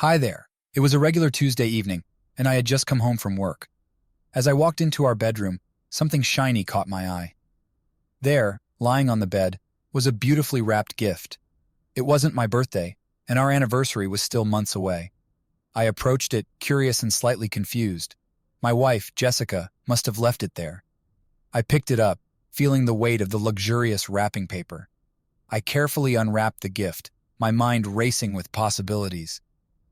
Hi there. It was a regular Tuesday evening, and I had just come home from work. As I walked into our bedroom, something shiny caught my eye. There, lying on the bed, was a beautifully wrapped gift. It wasn't my birthday, and our anniversary was still months away. I approached it, curious and slightly confused. My wife, Jessica, must have left it there. I picked it up, feeling the weight of the luxurious wrapping paper. I carefully unwrapped the gift, my mind racing with possibilities.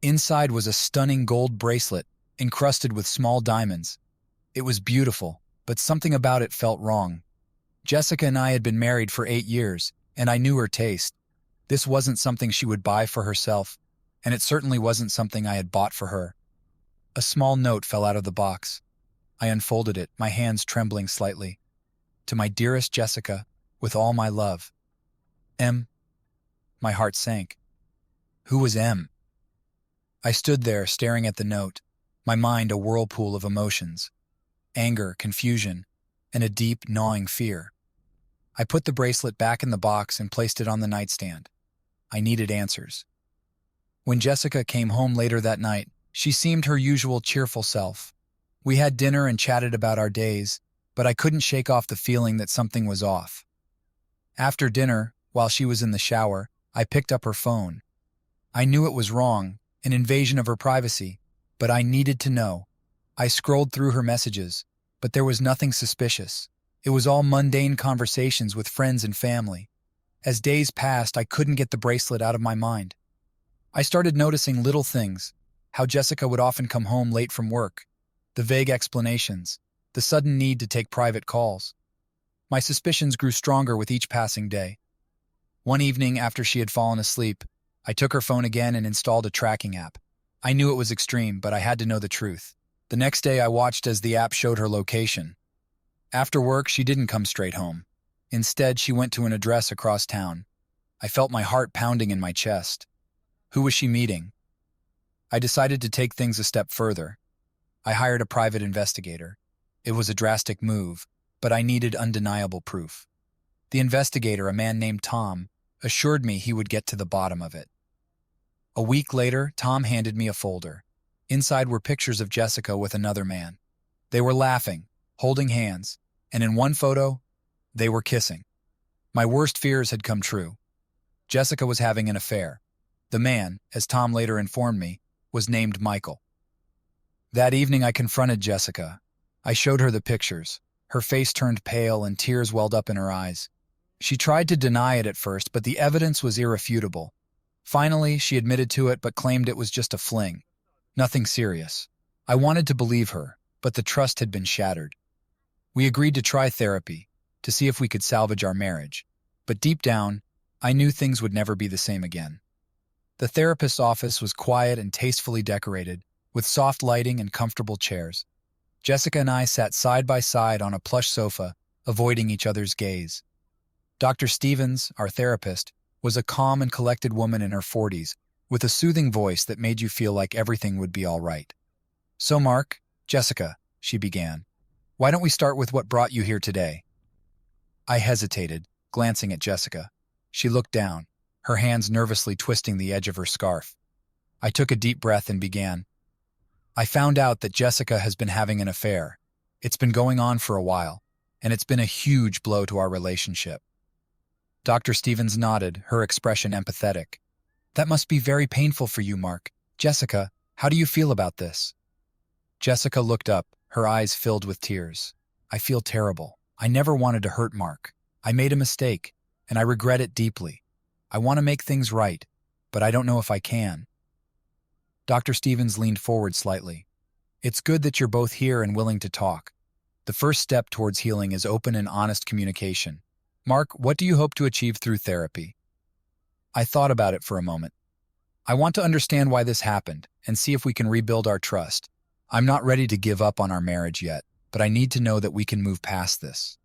Inside was a stunning gold bracelet, encrusted with small diamonds. It was beautiful, but something about it felt wrong. Jessica and I had been married for 8 years, and I knew her taste. This wasn't something she would buy for herself, and it certainly wasn't something I had bought for her. A small note fell out of the box. I unfolded it, my hands trembling slightly. To my dearest Jessica, with all my love. M. My heart sank. Who was M? I stood there staring at the note, my mind a whirlpool of emotions. Anger, confusion, and a deep, gnawing fear. I put the bracelet back in the box and placed it on the nightstand. I needed answers. When Jessica came home later that night, she seemed her usual cheerful self. We had dinner and chatted about our days, but I couldn't shake off the feeling that something was off. After dinner, while she was in the shower, I picked up her phone. I knew it was wrong, an invasion of her privacy, but I needed to know. I scrolled through her messages, but there was nothing suspicious. It was all mundane conversations with friends and family. As days passed, I couldn't get the bracelet out of my mind. I started noticing little things, how Jessica would often come home late from work, the vague explanations, the sudden need to take private calls. My suspicions grew stronger with each passing day. One evening, after she had fallen asleep, I took her phone again and installed a tracking app. I knew it was extreme, but I had to know the truth. The next day, I watched as the app showed her location. After work, she didn't come straight home. Instead, she went to an address across town. I felt my heart pounding in my chest. Who was she meeting? I decided to take things a step further. I hired a private investigator. It was a drastic move, but I needed undeniable proof. The investigator, a man named Tom, assured me he would get to the bottom of it. A week later, Tom handed me a folder. Inside were pictures of Jessica with another man. They were laughing, holding hands, and in one photo, they were kissing. My worst fears had come true. Jessica was having an affair. The man, as Tom later informed me, was named Michael. That evening I confronted Jessica. I showed her the pictures. Her face turned pale and tears welled up in her eyes. She tried to deny it at first, but the evidence was irrefutable. Finally, she admitted to it but claimed it was just a fling. Nothing serious. I wanted to believe her, but the trust had been shattered. We agreed to try therapy, to see if we could salvage our marriage. But deep down, I knew things would never be the same again. The therapist's office was quiet and tastefully decorated, with soft lighting and comfortable chairs. Jessica and I sat side by side on a plush sofa, avoiding each other's gaze. Dr. Stevens, our therapist, was a calm and collected woman in her 40s, with a soothing voice that made you feel like everything would be all right. So Mark, Jessica, she began, why don't we start with what brought you here today? I hesitated, glancing at Jessica. She looked down, her hands nervously twisting the edge of her scarf. I took a deep breath and began. I found out that Jessica has been having an affair. It's been going on for a while, and it's been a huge blow to our relationship. Dr. Stevens nodded, her expression empathetic. That must be very painful for you, Mark. Jessica, how do you feel about this? Jessica looked up, her eyes filled with tears. I feel terrible. I never wanted to hurt Mark. I made a mistake, and I regret it deeply. I want to make things right, but I don't know if I can. Dr. Stevens leaned forward slightly. It's good that you're both here and willing to talk. The first step towards healing is open and honest communication. Mark, what do you hope to achieve through therapy? I thought about it for a moment. I want to understand why this happened and see if we can rebuild our trust. I'm not ready to give up on our marriage yet, but I need to know that we can move past this.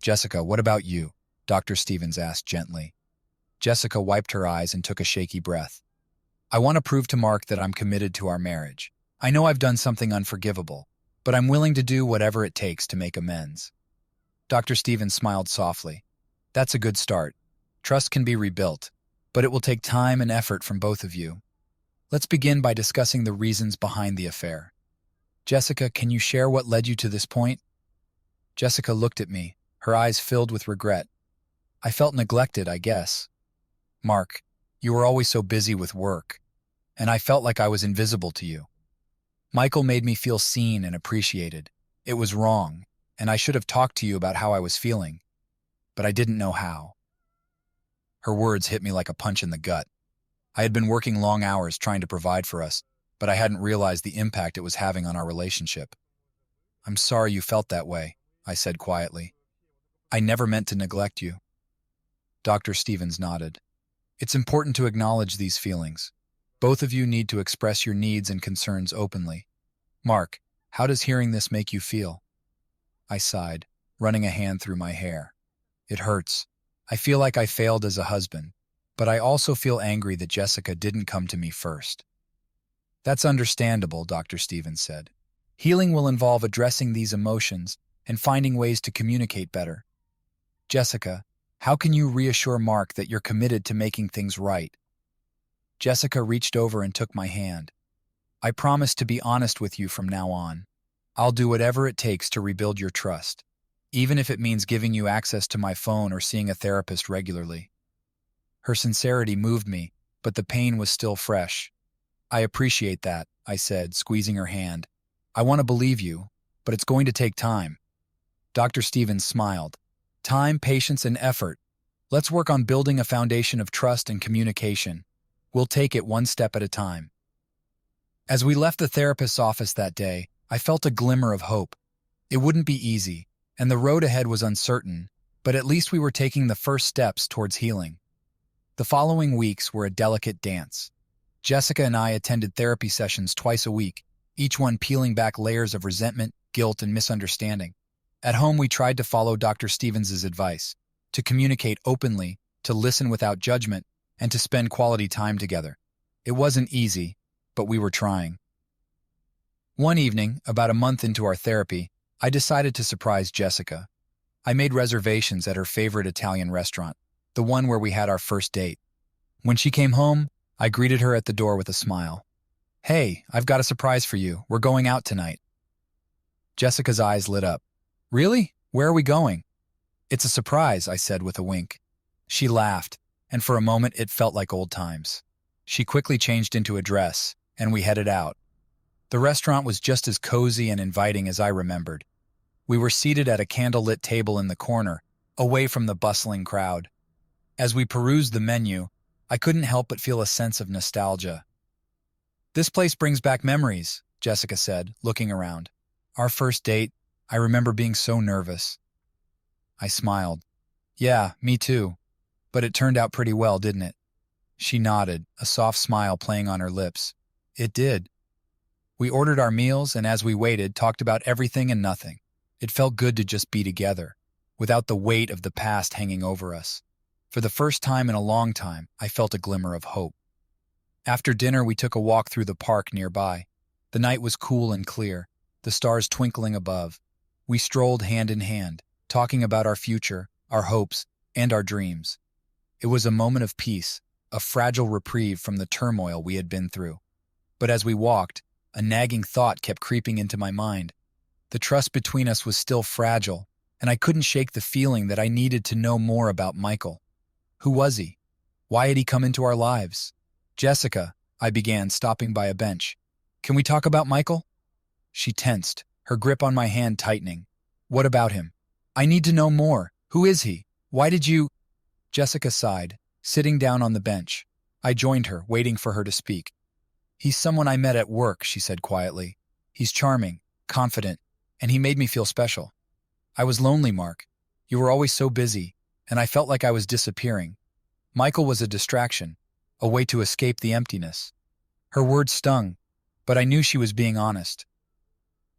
Jessica, what about you? Dr. Stevens asked gently. Jessica wiped her eyes and took a shaky breath. I want to prove to Mark that I'm committed to our marriage. I know I've done something unforgivable, but I'm willing to do whatever it takes to make amends. Dr. Stevens smiled softly. That's a good start. Trust can be rebuilt, but it will take time and effort from both of you. Let's begin by discussing the reasons behind the affair. Jessica, can you share what led you to this point? Jessica looked at me, her eyes filled with regret. I felt neglected, I guess. Mark, you were always so busy with work, and I felt like I was invisible to you. Michael made me feel seen and appreciated. It was wrong, and I should have talked to you about how I was feeling, but I didn't know how. Her words hit me like a punch in the gut. I had been working long hours trying to provide for us, but I hadn't realized the impact it was having on our relationship. I'm sorry you felt that way, I said quietly. I never meant to neglect you. Dr. Stevens nodded. It's important to acknowledge these feelings. Both of you need to express your needs and concerns openly. Mark, how does hearing this make you feel? I sighed, running a hand through my hair. It hurts. I feel like I failed as a husband, but I also feel angry that Jessica didn't come to me first. That's understandable, Dr. Stevens said. Healing will involve addressing these emotions and finding ways to communicate better. Jessica, how can you reassure Mark that you're committed to making things right? Jessica reached over and took my hand. I promise to be honest with you from now on. I'll do whatever it takes to rebuild your trust, even if it means giving you access to my phone or seeing a therapist regularly. Her sincerity moved me, but the pain was still fresh. I appreciate that, I said, squeezing her hand. I want to believe you, but it's going to take time. Dr. Stevens smiled. Time, patience, and effort. Let's work on building a foundation of trust and communication. We'll take it one step at a time. As we left the therapist's office that day, I felt a glimmer of hope. It wouldn't be easy, and the road ahead was uncertain, but at least we were taking the first steps towards healing. The following weeks were a delicate dance. Jessica and I attended therapy sessions twice a week, each one peeling back layers of resentment, guilt, and misunderstanding. At home, we tried to follow Dr. Stevens' advice, to communicate openly, to listen without judgment, and to spend quality time together. It wasn't easy, but we were trying. One evening, about a month into our therapy, I decided to surprise Jessica. I made reservations at her favorite Italian restaurant, the one where we had our first date. When she came home, I greeted her at the door with a smile. Hey, I've got a surprise for you. We're going out tonight. Jessica's eyes lit up. Really? Where are we going? It's a surprise, I said with a wink. She laughed, and for a moment it felt like old times. She quickly changed into a dress, and we headed out. The restaurant was just as cozy and inviting as I remembered. We were seated at a candlelit table in the corner, away from the bustling crowd. As we perused the menu, I couldn't help but feel a sense of nostalgia. This place brings back memories, Jessica said, looking around. Our first date, I remember being so nervous. I smiled. Yeah, me too. But it turned out pretty well, didn't it? She nodded, a soft smile playing on her lips. It did. We ordered our meals and as we waited, talked about everything and nothing. It felt good to just be together, without the weight of the past hanging over us. For the first time in a long time, I felt a glimmer of hope. After dinner, we took a walk through the park nearby. The night was cool and clear, the stars twinkling above. We strolled hand in hand, talking about our future, our hopes, and our dreams. It was a moment of peace, a fragile reprieve from the turmoil we had been through. But as we walked, a nagging thought kept creeping into my mind. The trust between us was still fragile, and I couldn't shake the feeling that I needed to know more about Michael. Who was he? Why had he come into our lives? Jessica, I began, stopping by a bench. Can we talk about Michael? She tensed, her grip on my hand tightening. What about him? I need to know more. Who is he? Why did you… Jessica sighed, sitting down on the bench. I joined her, waiting for her to speak. He's someone I met at work, she said quietly. He's charming, confident, and he made me feel special. I was lonely, Mark. You were always so busy, and I felt like I was disappearing. Michael was a distraction, a way to escape the emptiness. Her words stung, but I knew she was being honest.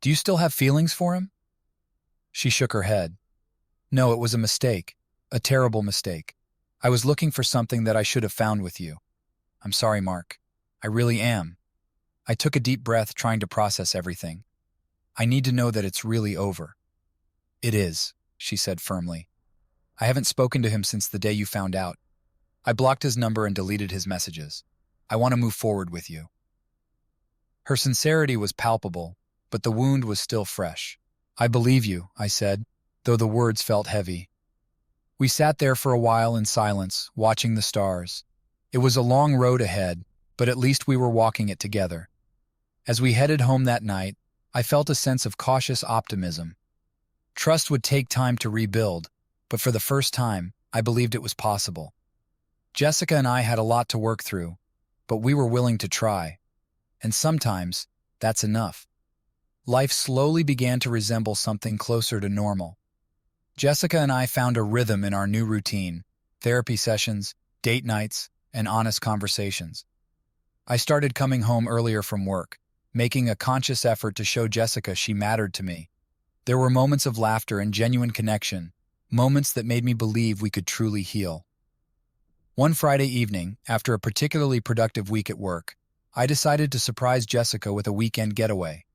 Do you still have feelings for him? She shook her head. No, it was a mistake, a terrible mistake. I was looking for something that I should have found with you. I'm sorry, Mark. I really am. I took a deep breath, trying to process everything. I need to know that it's really over. It is, she said firmly. I haven't spoken to him since the day you found out. I blocked his number and deleted his messages. I want to move forward with you. Her sincerity was palpable, but the wound was still fresh. "I believe you," I said, though the words felt heavy. We sat there for a while in silence, watching the stars. It was a long road ahead, but at least we were walking it together. As we headed home that night, I felt a sense of cautious optimism. Trust would take time to rebuild, but for the first time, I believed it was possible. Jessica and I had a lot to work through, but we were willing to try. And sometimes, that's enough. Life slowly began to resemble something closer to normal. Jessica and I found a rhythm in our new routine: therapy sessions, date nights, and honest conversations. I started coming home earlier from work, making a conscious effort to show Jessica she mattered to me. There were moments of laughter and genuine connection, moments that made me believe we could truly heal. One Friday evening, after a particularly productive week at work, I decided to surprise Jessica with a weekend getaway.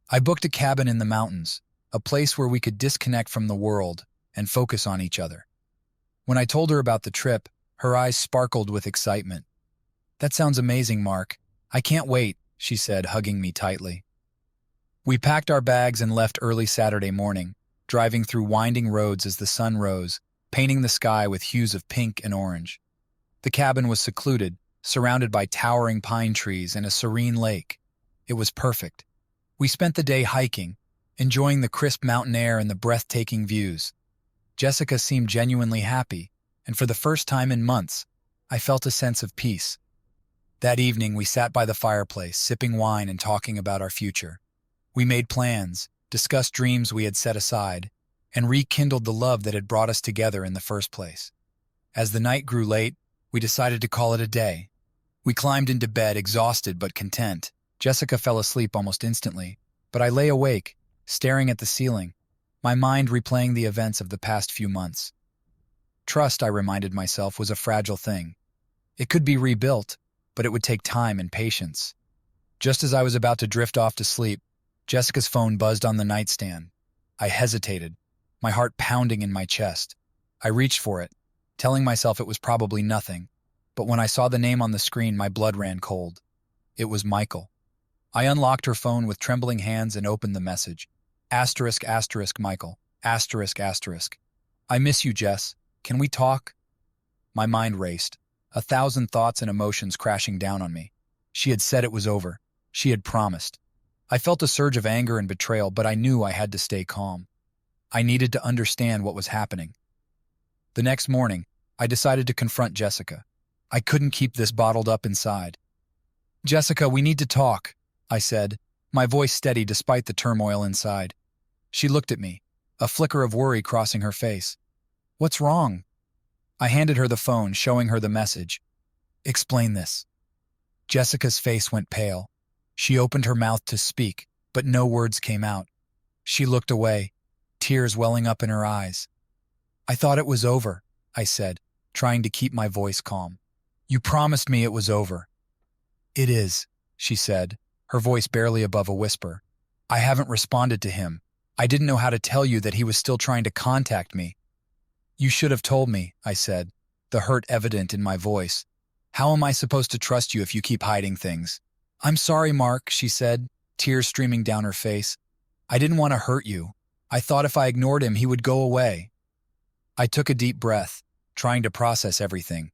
I booked a cabin in the mountains, a place where we could disconnect from the world and focus on each other. When I told her about the trip, her eyes sparkled with excitement. "That sounds amazing, Mark. I can't wait," she said, hugging me tightly. We packed our bags and left early Saturday morning, driving through winding roads as the sun rose, painting the sky with hues of pink and orange. The cabin was secluded, surrounded by towering pine trees and a serene lake. It was perfect. We spent the day hiking, enjoying the crisp mountain air and the breathtaking views. Jessica seemed genuinely happy, and for the first time in months, I felt a sense of peace. That evening, we sat by the fireplace, sipping wine and talking about our future. We made plans, discussed dreams we had set aside, and rekindled the love that had brought us together in the first place. As the night grew late, we decided to call it a day. We climbed into bed, exhausted but content. Jessica fell asleep almost instantly, but I lay awake, staring at the ceiling, my mind replaying the events of the past few months. Trust, I reminded myself, was a fragile thing. It could be rebuilt, but it would take time and patience. Just as I was about to drift off to sleep, Jessica's phone buzzed on the nightstand. I hesitated, my heart pounding in my chest. I reached for it, telling myself it was probably nothing, but when I saw the name on the screen, my blood ran cold. It was Michael. I unlocked her phone with trembling hands and opened the message. Asterisk, asterisk, Michael. Asterisk, asterisk. "I miss you, Jess. Can we talk?" My mind raced, 1,000 thoughts and emotions crashing down on me. She had said it was over. She had promised. I felt a surge of anger and betrayal, but I knew I had to stay calm. I needed to understand what was happening. The next morning, I decided to confront Jessica. I couldn't keep this bottled up inside. "Jessica, we need to talk," I said, my voice steady despite the turmoil inside. She looked at me, a flicker of worry crossing her face. "What's wrong?" I handed her the phone, showing her the message. "Explain this." Jessica's face went pale. She opened her mouth to speak, but no words came out. She looked away, tears welling up in her eyes. "I thought it was over," I said, trying to keep my voice calm. "You promised me it was over." "It is," she said, her voice barely above a whisper. "I haven't responded to him. I didn't know how to tell you that he was still trying to contact me." "You should have told me," I said, the hurt evident in my voice. "How am I supposed to trust you if you keep hiding things?" "I'm sorry, Mark," she said, tears streaming down her face. "I didn't want to hurt you. I thought if I ignored him, he would go away." I took a deep breath, trying to process everything.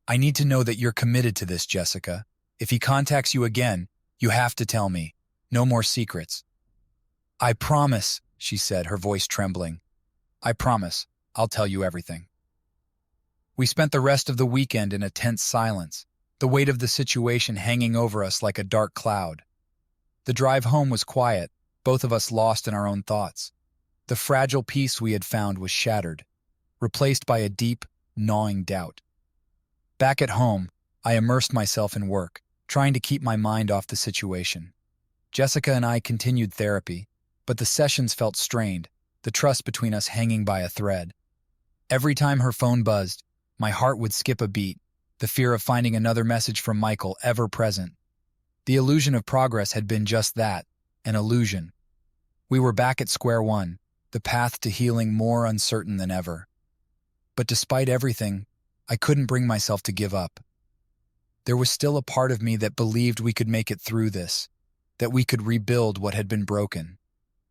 "I need to know that you're committed to this, Jessica. If he contacts you again, you have to tell me. No more secrets." "I promise," she said, her voice trembling. "I promise. I'll tell you everything." We spent the rest of the weekend in a tense silence, the weight of the situation hanging over us like a dark cloud. The drive home was quiet, both of us lost in our own thoughts. The fragile peace we had found was shattered, replaced by a deep, gnawing doubt. Back at home, I immersed myself in work, trying to keep my mind off the situation. Jessica and I continued therapy, but the sessions felt strained, the trust between us hanging by a thread. Every time her phone buzzed, my heart would skip a beat, the fear of finding another message from Michael ever present. The illusion of progress had been just that, an illusion. We were back at square one, the path to healing more uncertain than ever. But despite everything, I couldn't bring myself to give up. There was still a part of me that believed we could make it through this. that we could rebuild what had been broken.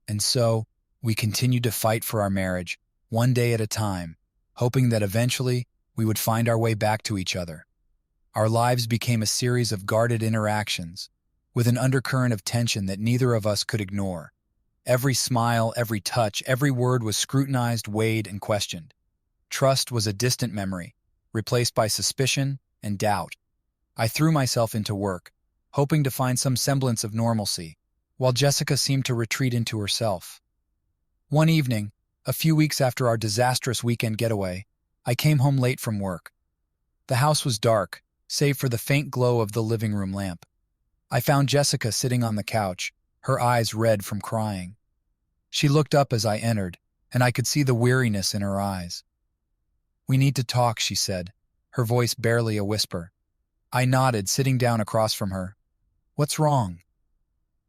And so, we continued to fight for our marriage, one day at a time, hoping that eventually we would find our way back to each other. Our lives became a series of guarded interactions, with an undercurrent of tension that neither of us could ignore. Every smile, every touch, every word was scrutinized, weighed, and questioned. Trust was a distant memory, replaced by suspicion and doubt. I threw myself into work, hoping to find some semblance of normalcy, while Jessica seemed to retreat into herself. One evening, a few weeks after our disastrous weekend getaway, I came home late from work. The house was dark, save for the faint glow of the living room lamp. I found Jessica sitting on the couch, her eyes red from crying. She looked up as I entered, and I could see the weariness in her eyes. "We need to talk," she said, her voice barely a whisper. I nodded, sitting down across from her. "What's wrong?"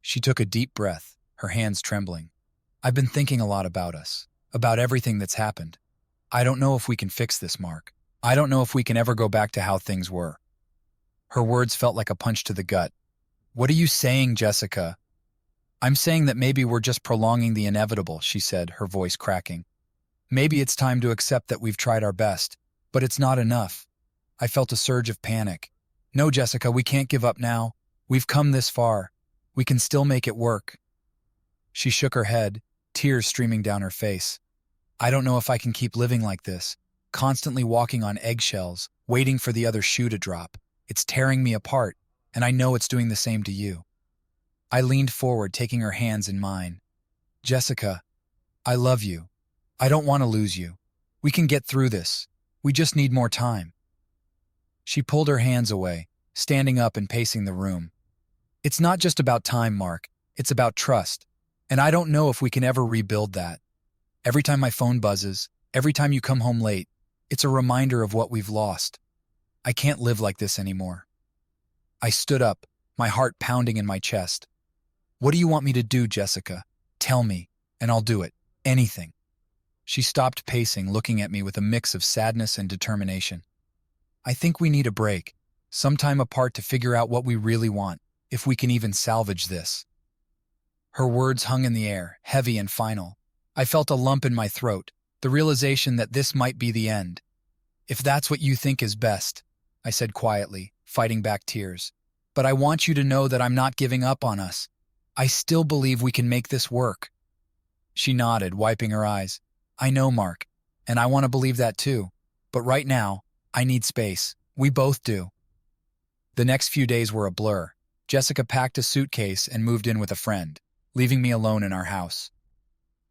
She took a deep breath, her hands trembling. "I've been thinking a lot about us, about everything that's happened. I don't know if we can fix this, Mark. I don't know if we can ever go back to how things were." Her words felt like a punch to the gut. "What are you saying, Jessica?" "I'm saying that maybe we're just prolonging the inevitable," she said, her voice cracking. "Maybe it's time to accept that we've tried our best, but it's not enough." I felt a surge of panic. "No, Jessica, we can't give up now. We've come this far. We can still make it work." She shook her head, tears streaming down her face. "I don't know if I can keep living like this, constantly walking on eggshells, waiting for the other shoe to drop. It's tearing me apart, and I know it's doing the same to you." I leaned forward, taking her hands in mine. "Jessica, I love you. I don't want to lose you. We can get through this. We just need more time." She pulled her hands away, standing up and pacing the room. "It's not just about time, Mark. It's about trust. And I don't know if we can ever rebuild that. Every time my phone buzzes, every time you come home late, it's a reminder of what we've lost. I can't live like this anymore." I stood up, my heart pounding in my chest. "What do you want me to do, Jessica? Tell me, and I'll do it. Anything." She stopped pacing, looking at me with a mix of sadness and determination. "I think we need a break, some time apart to figure out what we really want, if we can even salvage this." Her words hung in the air, heavy and final. I felt a lump in my throat, the realization that this might be the end. "If that's what you think is best," I said quietly, fighting back tears. "But I want you to know that I'm not giving up on us. I still believe we can make this work." She nodded, wiping her eyes. "I know, Mark, and I want to believe that too. But right now, I need space. We both do." The next few days were a blur. Jessica packed a suitcase and moved in with a friend, leaving me alone in our house.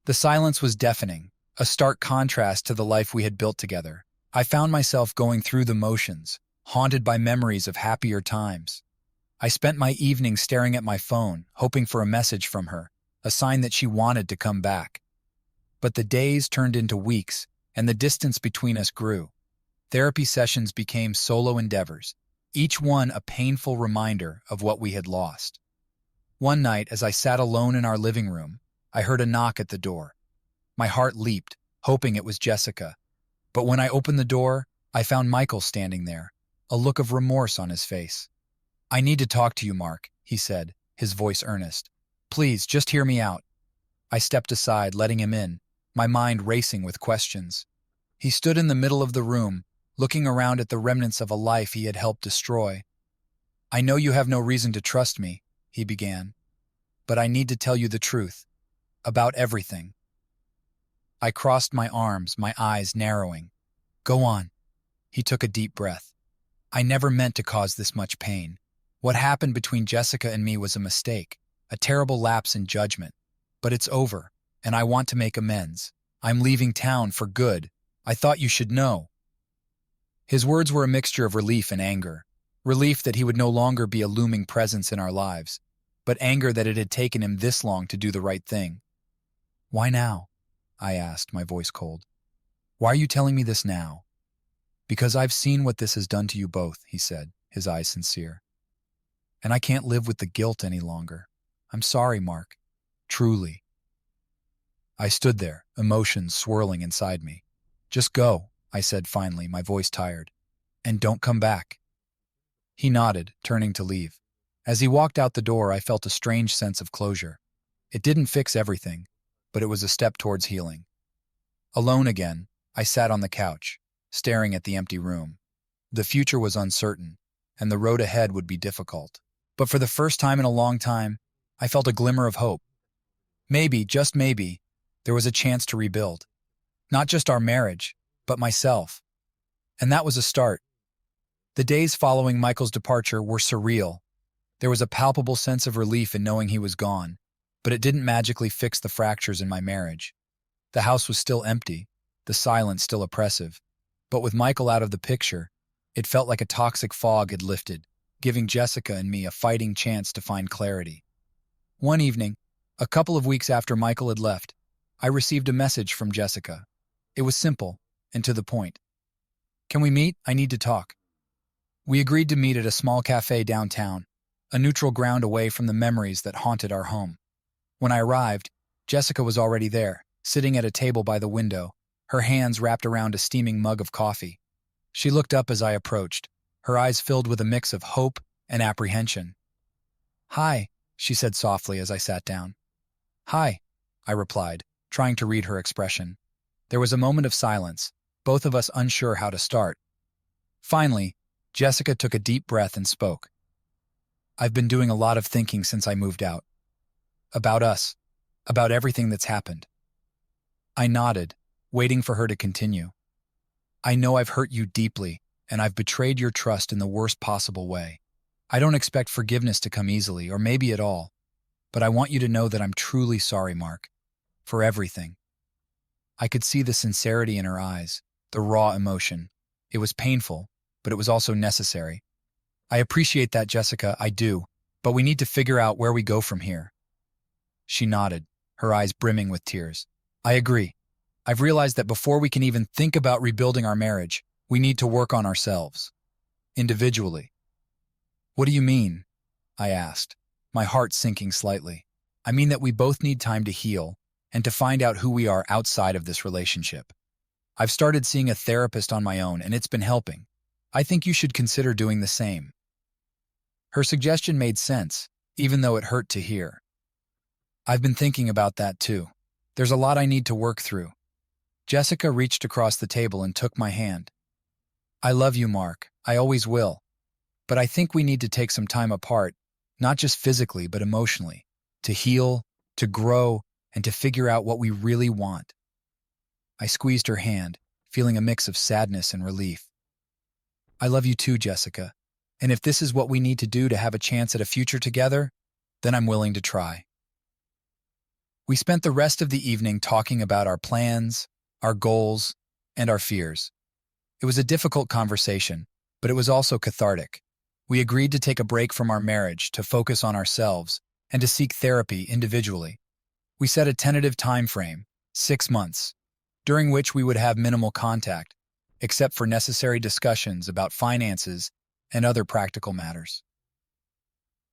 The silence was deafening, a stark contrast to the life we had built together. I found myself going through the motions, haunted by memories of happier times. I spent my evenings staring at my phone, hoping for a message from her, a sign that she wanted to come back. But the days turned into weeks, and the distance between us grew. Therapy sessions became solo endeavors, each one a painful reminder of what we had lost. One night, as I sat alone in our living room, I heard a knock at the door. My heart leaped, hoping it was Jessica. But when I opened the door, I found Michael standing there, a look of remorse on his face. "I need to talk to you, Mark," he said, his voice earnest. "Please, just hear me out." I stepped aside, letting him in, my mind racing with questions. He stood in the middle of the room, looking around at the remnants of a life he had helped destroy. "I know you have no reason to trust me," he began, "but I need to tell you the truth. About everything." I crossed my arms, my eyes narrowing. "Go on." He took a deep breath. "I never meant to cause this much pain. What happened between Jessica and me was a mistake, a terrible lapse in judgment. But it's over, and I want to make amends. I'm leaving town for good. I thought you should know." His words were a mixture of relief and anger. Relief that he would no longer be a looming presence in our lives, but anger that it had taken him this long to do the right thing. "Why now?" I asked, my voice cold. "Why are you telling me this now?" "Because I've seen what this has done to you both," he said, his eyes sincere. "And I can't live with the guilt any longer. I'm sorry, Mark. Truly." I stood there, emotions swirling inside me. "Just go," I said finally, my voice tired. "And don't come back." He nodded, turning to leave. As he walked out the door, I felt a strange sense of closure. It didn't fix everything, but it was a step towards healing. Alone again, I sat on the couch, staring at the empty room. The future was uncertain, and the road ahead would be difficult. But for the first time in a long time, I felt a glimmer of hope. Maybe, just maybe, there was a chance to rebuild. Not just our marriage, but myself. And that was a start. The days following Michael's departure were surreal. There was a palpable sense of relief in knowing he was gone, but it didn't magically fix the fractures in my marriage. The house was still empty, the silence still oppressive, but with Michael out of the picture, it felt like a toxic fog had lifted, giving Jessica and me a fighting chance to find clarity. One evening, a couple of weeks after Michael had left, I received a message from Jessica. It was simple and to the point. "Can we meet? I need to talk." We agreed to meet at a small cafe downtown, a neutral ground away from the memories that haunted our home. When I arrived, Jessica was already there, sitting at a table by the window, her hands wrapped around a steaming mug of coffee. She looked up as I approached, her eyes filled with a mix of hope and apprehension. "Hi," she said softly as I sat down. "Hi," I replied, trying to read her expression. There was a moment of silence, both of us unsure how to start. Finally, Jessica took a deep breath and spoke. "I've been doing a lot of thinking since I moved out. About us, about everything that's happened." I nodded, waiting for her to continue. "I know I've hurt you deeply, and I've betrayed your trust in the worst possible way. I don't expect forgiveness to come easily, or maybe at all, but I want you to know that I'm truly sorry, Mark, for everything." I could see the sincerity in her eyes, the raw emotion. It was painful, but it was also necessary. "I appreciate that, Jessica, I do, but we need to figure out where we go from here." She nodded, her eyes brimming with tears. "I agree. I've realized that before we can even think about rebuilding our marriage, we need to work on ourselves. Individually." "What do you mean?" I asked, my heart sinking slightly. "I mean that we both need time to heal and to find out who we are outside of this relationship. I've started seeing a therapist on my own, and it's been helping. I think you should consider doing the same." Her suggestion made sense, even though it hurt to hear. "I've been thinking about that too. There's a lot I need to work through." Jessica reached across the table and took my hand. "I love you, Mark. I always will. But I think we need to take some time apart, not just physically, but emotionally, to heal, to grow, and to figure out what we really want." I squeezed her hand, feeling a mix of sadness and relief. "I love you too, Jessica. And if this is what we need to do to have a chance at a future together, then I'm willing to try." We spent the rest of the evening talking about our plans, our goals, and our fears. It was a difficult conversation, but it was also cathartic. We agreed to take a break from our marriage, to focus on ourselves, and to seek therapy individually. We set a tentative time frame, 6 months, during which we would have minimal contact, except for necessary discussions about finances and other practical matters.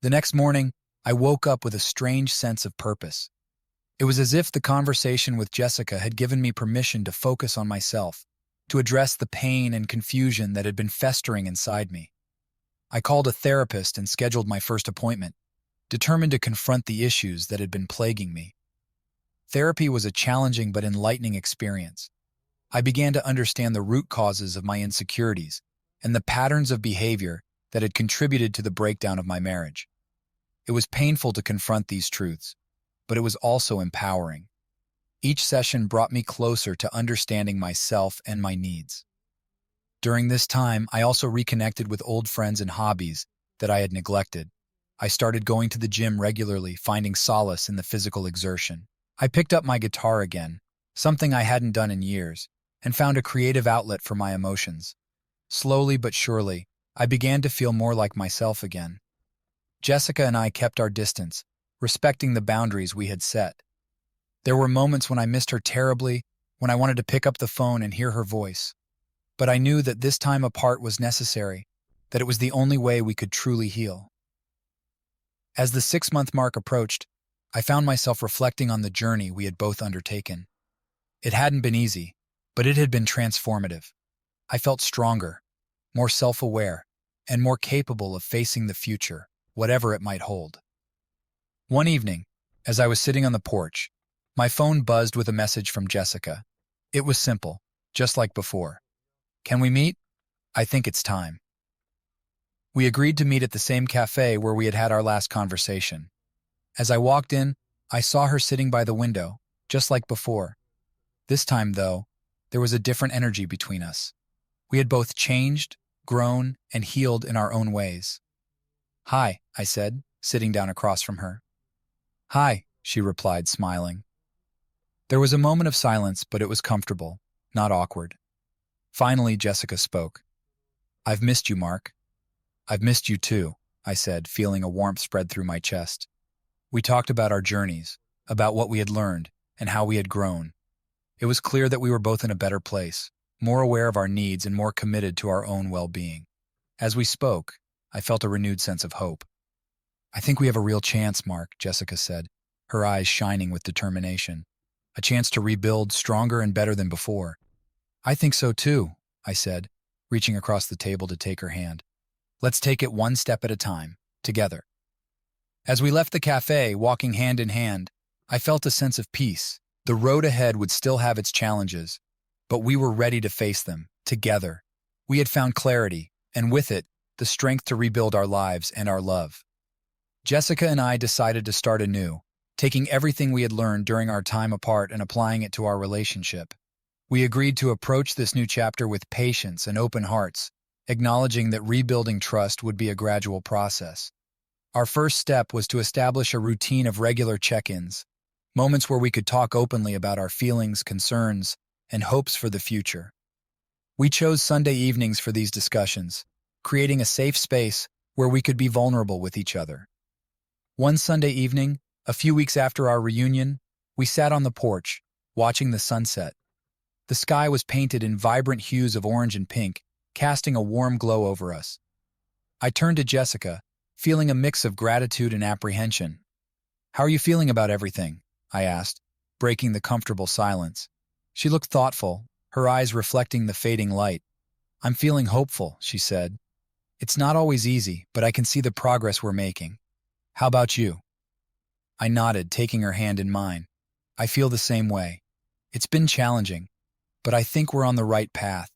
The next morning, I woke up with a strange sense of purpose. It was as if the conversation with Jessica had given me permission to focus on myself, to address the pain and confusion that had been festering inside me. I called a therapist and scheduled my first appointment, determined to confront the issues that had been plaguing me. Therapy was a challenging but enlightening experience. I began to understand the root causes of my insecurities and the patterns of behavior that had contributed to the breakdown of my marriage. It was painful to confront these truths, but it was also empowering. Each session brought me closer to understanding myself and my needs. During this time, I also reconnected with old friends and hobbies that I had neglected. I started going to the gym regularly, finding solace in the physical exertion. I picked up my guitar again, something I hadn't done in years, and found a creative outlet for my emotions. Slowly but surely, I began to feel more like myself again. Jessica and I kept our distance, respecting the boundaries we had set. There were moments when I missed her terribly, when I wanted to pick up the phone and hear her voice. But I knew that this time apart was necessary, that it was the only way we could truly heal. As the 6-month mark approached, I found myself reflecting on the journey we had both undertaken. It hadn't been easy, but it had been transformative. I felt stronger, more self-aware, and more capable of facing the future. whatever it might hold. One evening, as I was sitting on the porch, my phone buzzed with a message from Jessica. It was simple, just like before. "Can we meet? I think it's time." We agreed to meet at the same cafe where we had had our last conversation. As I walked in, I saw her sitting by the window, just like before. This time, though, there was a different energy between us. We had both changed, grown, and healed in our own ways. "Hi," I said, sitting down across from her. "Hi," she replied, smiling. There was a moment of silence, but it was comfortable, not awkward. Finally, Jessica spoke. "I've missed you, Mark." "I've missed you too," I said, feeling a warmth spread through my chest. We talked about our journeys, about what we had learned, and how we had grown. It was clear that we were both in a better place, more aware of our needs and more committed to our own well-being. As we spoke, I felt a renewed sense of hope. "I think we have a real chance, Mark," Jessica said, her eyes shining with determination. "A chance to rebuild stronger and better than before." "I think so too," I said, reaching across the table to take her hand. "Let's take it one step at a time, together." As we left the cafe, walking hand in hand, I felt a sense of peace. The road ahead would still have its challenges, but we were ready to face them, together. We had found clarity, and with it, the strength to rebuild our lives and our love. Jessica and I decided to start anew, taking everything we had learned during our time apart and applying it to our relationship. We agreed to approach this new chapter with patience and open hearts, acknowledging that rebuilding trust would be a gradual process. Our first step was to establish a routine of regular check-ins, moments where we could talk openly about our feelings, concerns, and hopes for the future. We chose Sunday evenings for these discussions, creating a safe space where we could be vulnerable with each other. One Sunday evening, a few weeks after our reunion, we sat on the porch, watching the sunset. The sky was painted in vibrant hues of orange and pink, casting a warm glow over us. I turned to Jessica, feeling a mix of gratitude and apprehension. "How are you feeling about everything?" I asked, breaking the comfortable silence. She looked thoughtful, her eyes reflecting the fading light. "I'm feeling hopeful," she said. "It's not always easy, but I can see the progress we're making. How about you?" I nodded, taking her hand in mine. "I feel the same way. It's been challenging, but I think we're on the right path.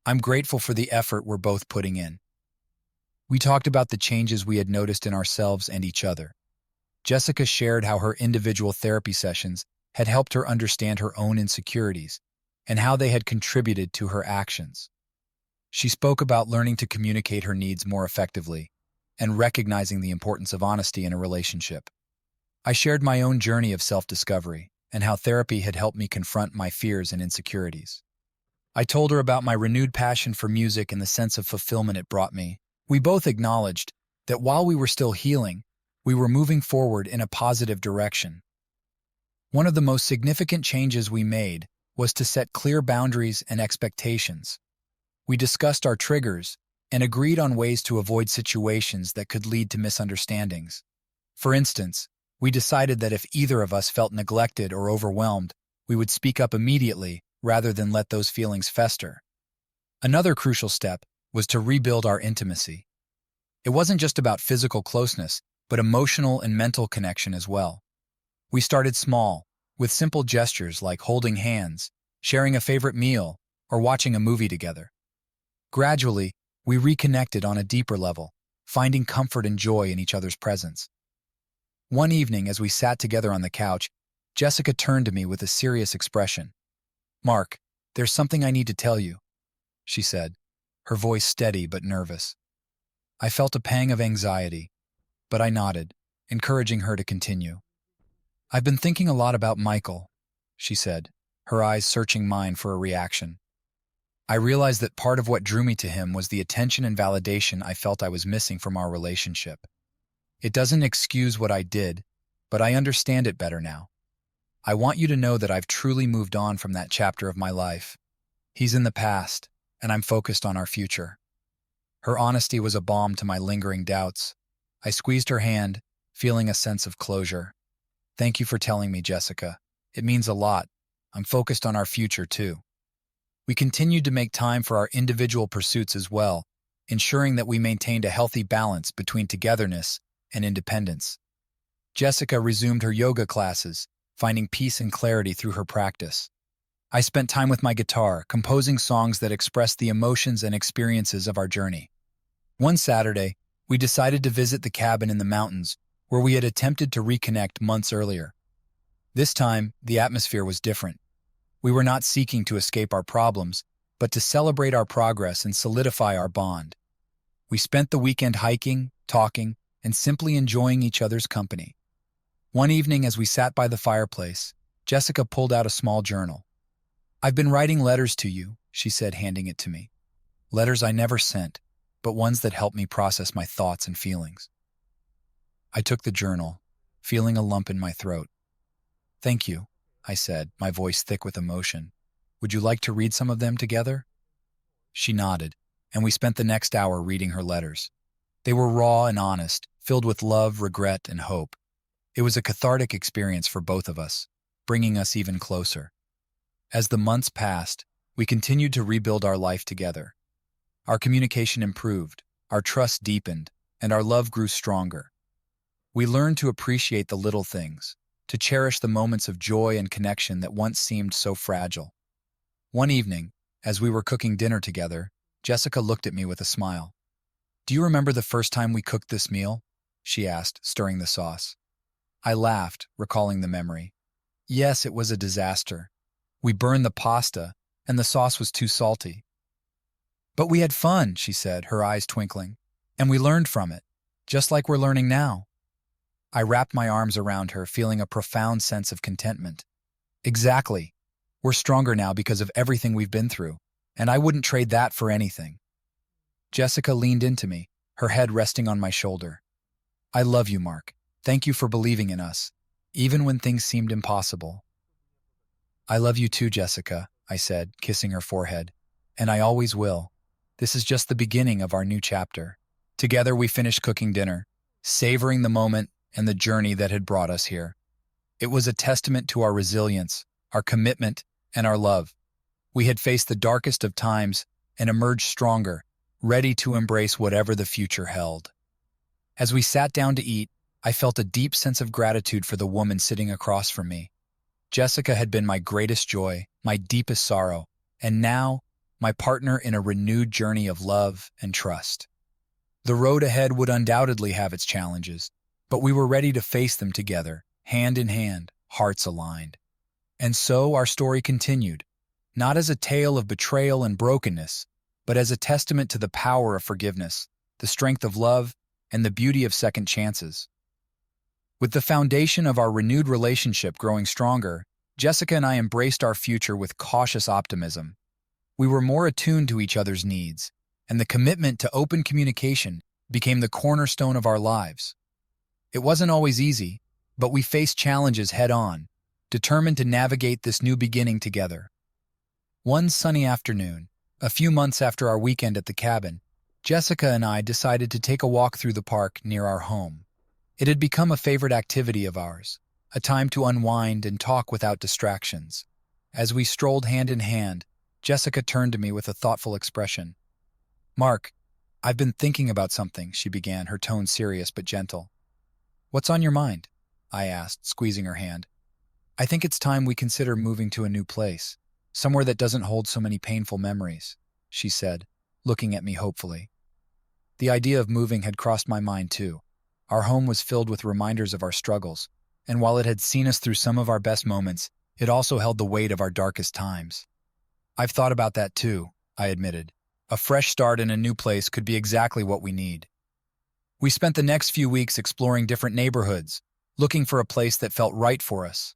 I'm grateful for the effort we're both putting in." We talked about the changes we had noticed in ourselves and each other. Jessica shared how her individual therapy sessions had helped her understand her own insecurities and how they had contributed to her actions. She spoke about learning to communicate her needs more effectively and recognizing the importance of honesty in a relationship. I shared my own journey of self-discovery and how therapy had helped me confront my fears and insecurities. I told her about my renewed passion for music and the sense of fulfillment it brought me. We both acknowledged that while we were still healing, we were moving forward in a positive direction. One of the most significant changes we made was to set clear boundaries and expectations. We discussed our triggers and agreed on ways to avoid situations that could lead to misunderstandings. For instance, we decided that if either of us felt neglected or overwhelmed, we would speak up immediately rather than let those feelings fester. Another crucial step was to rebuild our intimacy. It wasn't just about physical closeness, but emotional and mental connection as well. We started small, with simple gestures like holding hands, sharing a favorite meal, or watching a movie together. Gradually, we reconnected on a deeper level, finding comfort and joy in each other's presence. One evening, as we sat together on the couch, Jessica turned to me with a serious expression. "Mark, there's something I need to tell you," she said, her voice steady but nervous. I felt a pang of anxiety, but I nodded, encouraging her to continue. "I've been thinking a lot about Michael," she said, her eyes searching mine for a reaction. I realized that part of what drew me to him was the attention and validation I felt I was missing from our relationship. It doesn't excuse what I did, but I understand it better now. I want you to know that I've truly moved on from that chapter of my life. He's in the past, and I'm focused on our future. Her honesty was a balm to my lingering doubts. I squeezed her hand, feeling a sense of closure. "Thank you for telling me, Jessica. It means a lot. I'm focused on our future, too." We continued to make time for our individual pursuits as well, ensuring that we maintained a healthy balance between togetherness and independence. Jessica resumed her yoga classes, finding peace and clarity through her practice. I spent time with my guitar, composing songs that expressed the emotions and experiences of our journey. One Saturday, we decided to visit the cabin in the mountains where we had attempted to reconnect months earlier. This time, the atmosphere was different. We were not seeking to escape our problems, but to celebrate our progress and solidify our bond. We spent the weekend hiking, talking, and simply enjoying each other's company. One evening, as we sat by the fireplace, Jessica pulled out a small journal. "I've been writing letters to you," she said, handing it to me. Letters I never sent, but ones that helped me process my thoughts and feelings. I took the journal, feeling a lump in my throat. "Thank you," I said, my voice thick with emotion. "Would you like to read some of them together?" She nodded, and we spent the next hour reading her letters. They were raw and honest, filled with love, regret, and hope. It was a cathartic experience for both of us, bringing us even closer. As the months passed, we continued to rebuild our life together. Our communication improved, our trust deepened, and our love grew stronger. We learned to appreciate the little things, to cherish the moments of joy and connection that once seemed so fragile. One evening, as we were cooking dinner together, Jessica looked at me with a smile. "Do you remember the first time we cooked this meal?" she asked, stirring the sauce. I laughed, recalling the memory. Yes, it was a disaster. We burned the pasta, and the sauce was too salty. "But we had fun," she said, her eyes twinkling. "And we learned from it, just like we're learning now." I wrapped my arms around her, feeling a profound sense of contentment. Exactly. We're stronger now because of everything we've been through, and I wouldn't trade that for anything. Jessica leaned into me, her head resting on my shoulder. "I love you, Mark. Thank you for believing in us, even when things seemed impossible." "I love you too, Jessica," I said, kissing her forehead. "And I always will. This is just the beginning of our new chapter." Together we finished cooking dinner, savoring the moment and the journey that had brought us here. It was a testament to our resilience, our commitment, and our love. We had faced the darkest of times and emerged stronger, ready to embrace whatever the future held. As we sat down to eat, I felt a deep sense of gratitude for the woman sitting across from me. Jessica had been my greatest joy, my deepest sorrow, and now my partner in a renewed journey of love and trust. The road ahead would undoubtedly have its challenges, but we were ready to face them together, hand in hand, hearts aligned. And so our story continued, not as a tale of betrayal and brokenness, but as a testament to the power of forgiveness, the strength of love, and the beauty of second chances. With the foundation of our renewed relationship growing stronger, Jessica and I embraced our future with cautious optimism. We were more attuned to each other's needs, and the commitment to open communication became the cornerstone of our lives. It wasn't always easy, but we faced challenges head-on, determined to navigate this new beginning together. One sunny afternoon, a few months after our weekend at the cabin, Jessica and I decided to take a walk through the park near our home. It had become a favorite activity of ours, a time to unwind and talk without distractions. As we strolled hand in hand, Jessica turned to me with a thoughtful expression. "Mark, I've been thinking about something," she began, her tone serious but gentle. "What's on your mind?" I asked, squeezing her hand. "I think it's time we consider moving to a new place, somewhere that doesn't hold so many painful memories," she said, looking at me hopefully. The idea of moving had crossed my mind too. Our home was filled with reminders of our struggles, and while it had seen us through some of our best moments, it also held the weight of our darkest times. "I've thought about that too," I admitted. "A fresh start in a new place could be exactly what we need." We spent the next few weeks exploring different neighborhoods, looking for a place that felt right for us.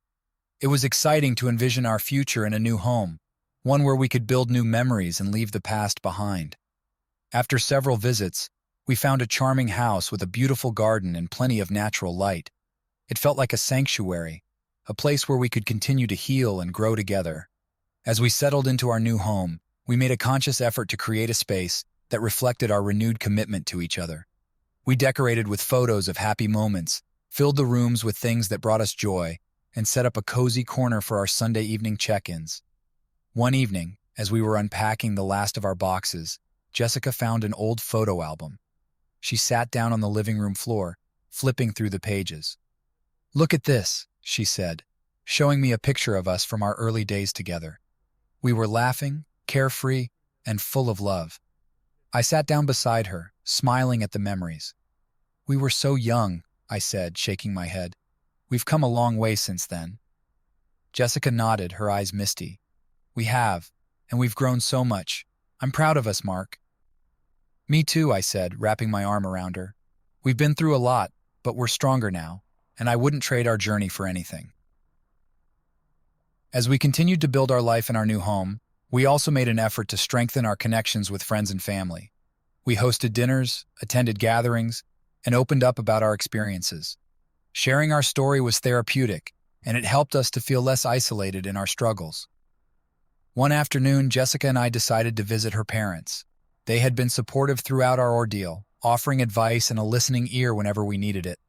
It was exciting to envision our future in a new home, one where we could build new memories and leave the past behind. After several visits, we found a charming house with a beautiful garden and plenty of natural light. It felt like a sanctuary, a place where we could continue to heal and grow together. As we settled into our new home, we made a conscious effort to create a space that reflected our renewed commitment to each other. We decorated with photos of happy moments, filled the rooms with things that brought us joy, and set up a cozy corner for our Sunday evening check-ins. One evening, as we were unpacking the last of our boxes, Jessica found an old photo album. She sat down on the living room floor, flipping through the pages. "Look at this," she said, showing me a picture of us from our early days together. We were laughing, carefree, and full of love. I sat down beside her, smiling at the memories. "We were so young," I said, shaking my head. "We've come a long way since then." Jessica nodded, her eyes misty. "We have, and we've grown so much. I'm proud of us, Mark." "Me too," I said, wrapping my arm around her. "We've been through a lot, but we're stronger now, and I wouldn't trade our journey for anything." As we continued to build our life in our new home, we also made an effort to strengthen our connections with friends and family. We hosted dinners, attended gatherings, and opened up about our experiences. Sharing our story was therapeutic, and it helped us to feel less isolated in our struggles. One afternoon, Jessica and I decided to visit her parents. They had been supportive throughout our ordeal, offering advice and a listening ear whenever we needed it.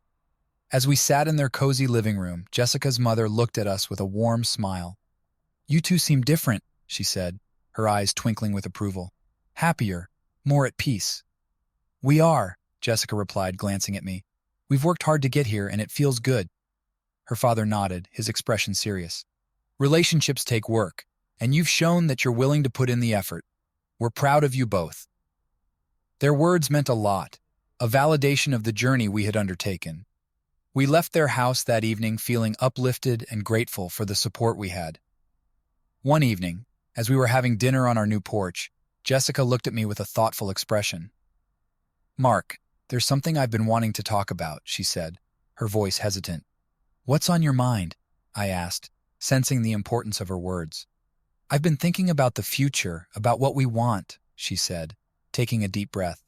As we sat in their cozy living room, Jessica's mother looked at us with a warm smile. "You two seem different," she said, her eyes twinkling with approval. "Happier, more at peace." "We are," Jessica replied, glancing at me. "We've worked hard to get here, and it feels good." Her father nodded, his expression serious. "Relationships take work, and you've shown that you're willing to put in the effort. We're proud of you both." Their words meant a lot, a validation of the journey we had undertaken. We left their house that evening feeling uplifted and grateful for the support we had. One evening, as we were having dinner on our new porch, Jessica looked at me with a thoughtful expression. "Mark, there's something I've been wanting to talk about," she said, her voice hesitant. "What's on your mind?" I asked, sensing the importance of her words. "I've been thinking about the future, about what we want," she said, taking a deep breath.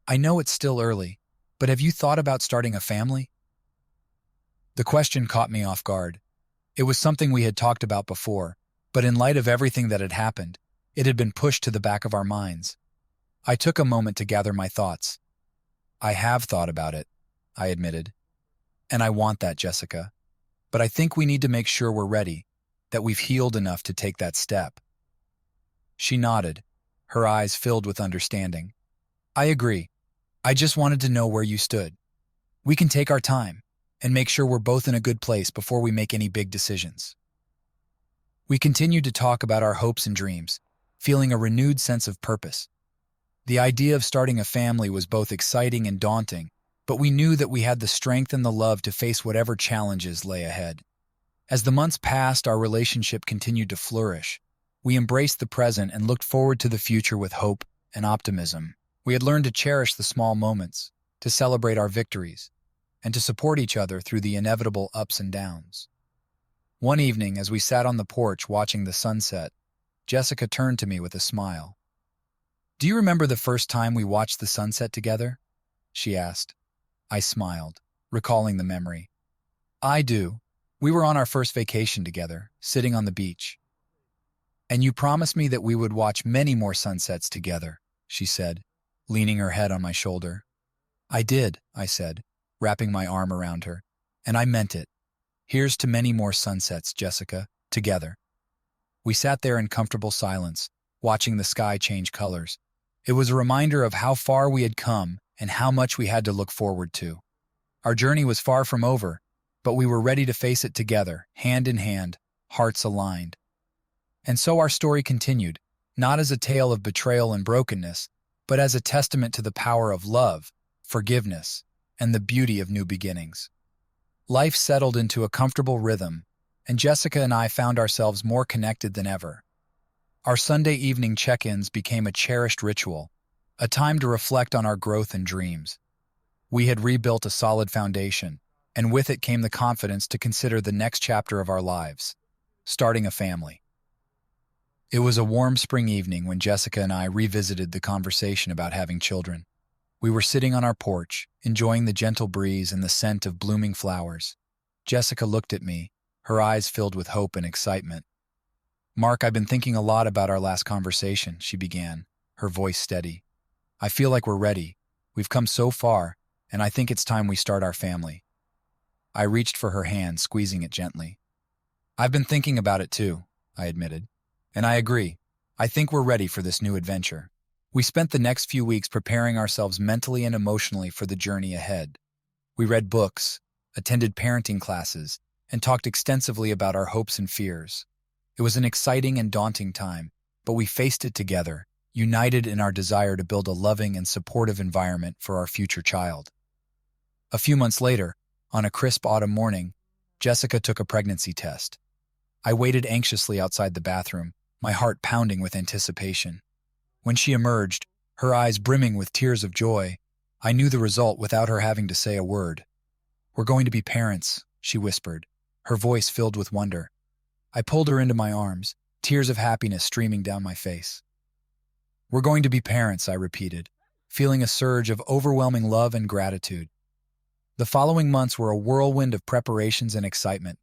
"I know it's still early, but have you thought about starting a family?" The question caught me off guard. It was something we had talked about before, but in light of everything that had happened, it had been pushed to the back of our minds. I took a moment to gather my thoughts. "I have thought about it," I admitted. "And I want that, Jessica. But I think we need to make sure we're ready, that we've healed enough to take that step." She nodded, her eyes filled with understanding. "I agree. I just wanted to know where you stood. We can take our time and make sure we're both in a good place before we make any big decisions." We continued to talk about our hopes and dreams, feeling a renewed sense of purpose. The idea of starting a family was both exciting and daunting, but we knew that we had the strength and the love to face whatever challenges lay ahead. As the months passed, our relationship continued to flourish. We embraced the present and looked forward to the future with hope and optimism. We had learned to cherish the small moments, to celebrate our victories, and to support each other through the inevitable ups and downs. One evening, as we sat on the porch watching the sunset, Jessica turned to me with a smile. "Do you remember the first time we watched the sunset together?" she asked. I smiled, recalling the memory. "I do. We were on our first vacation together, sitting on the beach. And you promised me that we would watch many more sunsets together," she said, leaning her head on my shoulder. "I did," I said, wrapping my arm around her, "and I meant it. Here's to many more sunsets, Jessica, together." We sat there in comfortable silence, watching the sky change colors. It was a reminder of how far we had come and how much we had to look forward to. Our journey was far from over, but we were ready to face it together, hand in hand, hearts aligned. And so our story continued, not as a tale of betrayal and brokenness, but as a testament to the power of love, forgiveness, and the beauty of new beginnings. Life settled into a comfortable rhythm, and Jessica and I found ourselves more connected than ever. Our Sunday evening check-ins became a cherished ritual, a time to reflect on our growth and dreams. We had rebuilt a solid foundation, and with it came the confidence to consider the next chapter of our lives, starting a family. It was a warm spring evening when Jessica and I revisited the conversation about having children. We were sitting on our porch, enjoying the gentle breeze and the scent of blooming flowers. Jessica looked at me, her eyes filled with hope and excitement. "Mark, I've been thinking a lot about our last conversation," she began, her voice steady. "I feel like we're ready. We've come so far, and I think it's time we start our family." I reached for her hand, squeezing it gently. "I've been thinking about it too," I admitted. "And I agree. I think we're ready for this new adventure." We spent the next few weeks preparing ourselves mentally and emotionally for the journey ahead. We read books, attended parenting classes, and talked extensively about our hopes and fears. It was an exciting and daunting time, but we faced it together, united in our desire to build a loving and supportive environment for our future child. A few months later, on a crisp autumn morning, Jessica took a pregnancy test. I waited anxiously outside the bathroom, my heart pounding with anticipation. When she emerged, her eyes brimming with tears of joy, I knew the result without her having to say a word. "We're going to be parents," she whispered, her voice filled with wonder. I pulled her into my arms, tears of happiness streaming down my face. "We're going to be parents," I repeated, feeling a surge of overwhelming love and gratitude. The following months were a whirlwind of preparations and excitement.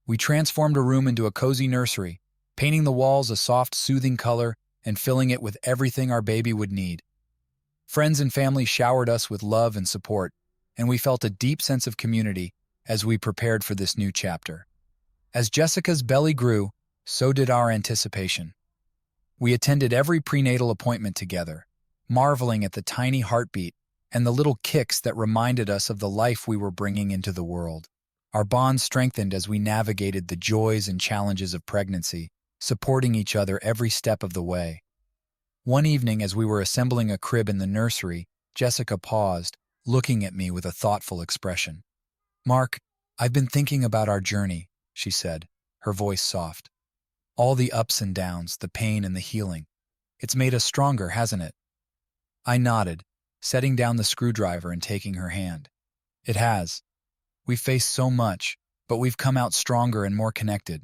We transformed a room into a cozy nursery, painting the walls a soft, soothing color and filling it with everything our baby would need. Friends and family showered us with love and support, and we felt a deep sense of community as we prepared for this new chapter. As Jessica's belly grew, so did our anticipation. We attended every prenatal appointment together, marveling at the tiny heartbeat and the little kicks that reminded us of the life we were bringing into the world. Our bond strengthened as we navigated the joys and challenges of pregnancy, supporting each other every step of the way. One evening, as we were assembling a crib in the nursery, Jessica paused, looking at me with a thoughtful expression. "Mark, I've been thinking about our journey," she said, her voice soft. "All the ups and downs, the pain and the healing. It's made us stronger, hasn't it?" I nodded, setting down the screwdriver and taking her hand. "It has. We've faced so much, but we've come out stronger and more connected.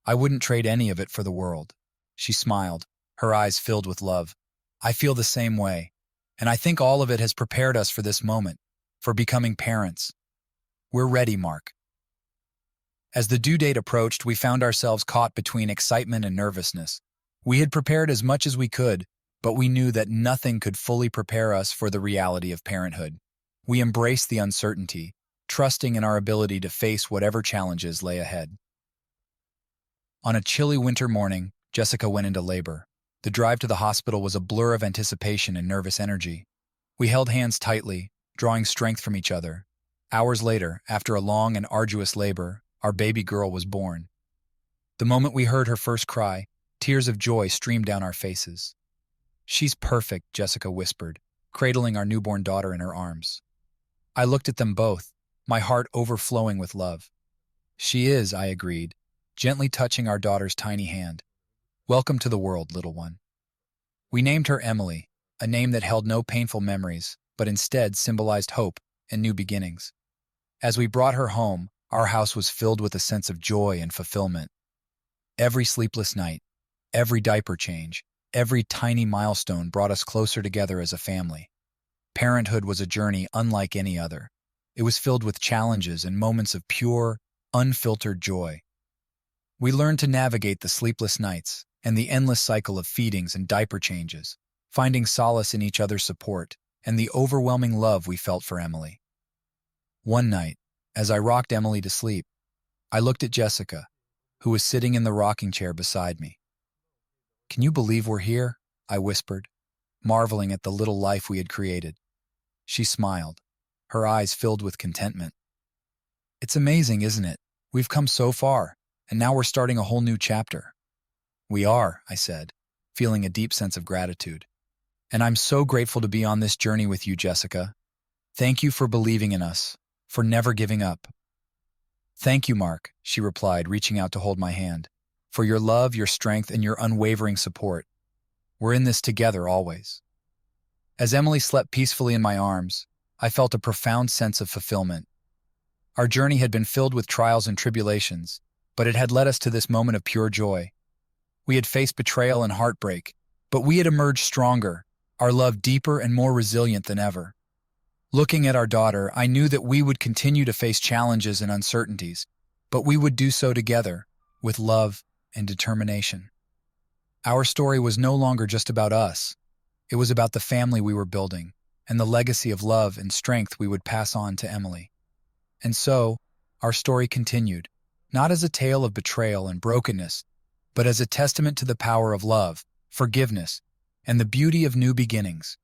I wouldn't trade any of it for the world." She smiled, her eyes filled with love. "I feel the same way, and I think all of it has prepared us for this moment, for becoming parents. We're ready, Mark." As the due date approached, we found ourselves caught between excitement and nervousness. We had prepared as much as we could, but we knew that nothing could fully prepare us for the reality of parenthood. We embraced the uncertainty, trusting in our ability to face whatever challenges lay ahead. On a chilly winter morning, Jessica went into labor. The drive to the hospital was a blur of anticipation and nervous energy. We held hands tightly, drawing strength from each other. Hours later, after a long and arduous labor, our baby girl was born. The moment we heard her first cry, tears of joy streamed down our faces. "She's perfect," Jessica whispered, cradling our newborn daughter in her arms. I looked at them both, my heart overflowing with love. "She is," I agreed, gently touching our daughter's tiny hand. "Welcome to the world, little one." We named her Emily, a name that held no painful memories, but instead symbolized hope and new beginnings. As we brought her home, our house was filled with a sense of joy and fulfillment. Every sleepless night, every diaper change, every tiny milestone brought us closer together as a family. Parenthood was a journey unlike any other. It was filled with challenges and moments of pure, unfiltered joy. We learned to navigate the sleepless nights and the endless cycle of feedings and diaper changes, finding solace in each other's support and the overwhelming love we felt for Emily. One night, as I rocked Emily to sleep, I looked at Jessica, who was sitting in the rocking chair beside me. "Can you believe we're here?" I whispered, marveling at the little life we had created. She smiled, her eyes filled with contentment. "It's amazing, isn't it? We've come so far, and now we're starting a whole new chapter." "We are," I said, feeling a deep sense of gratitude. "And I'm so grateful to be on this journey with you, Jessica. Thank you for believing in us, for never giving up." "Thank you, Mark," she replied, reaching out to hold my hand, "for your love, your strength, and your unwavering support. We're in this together always." As Emily slept peacefully in my arms, I felt a profound sense of fulfillment. Our journey had been filled with trials and tribulations, but it had led us to this moment of pure joy. We had faced betrayal and heartbreak, but we had emerged stronger, our love deeper and more resilient than ever. Looking at our daughter, I knew that we would continue to face challenges and uncertainties, but we would do so together, with love and determination. Our story was no longer just about us. It was about the family we were building, and the legacy of love and strength we would pass on to Emily. And so, our story continued, not as a tale of betrayal and brokenness, but as a testament to the power of love, forgiveness, and the beauty of new beginnings.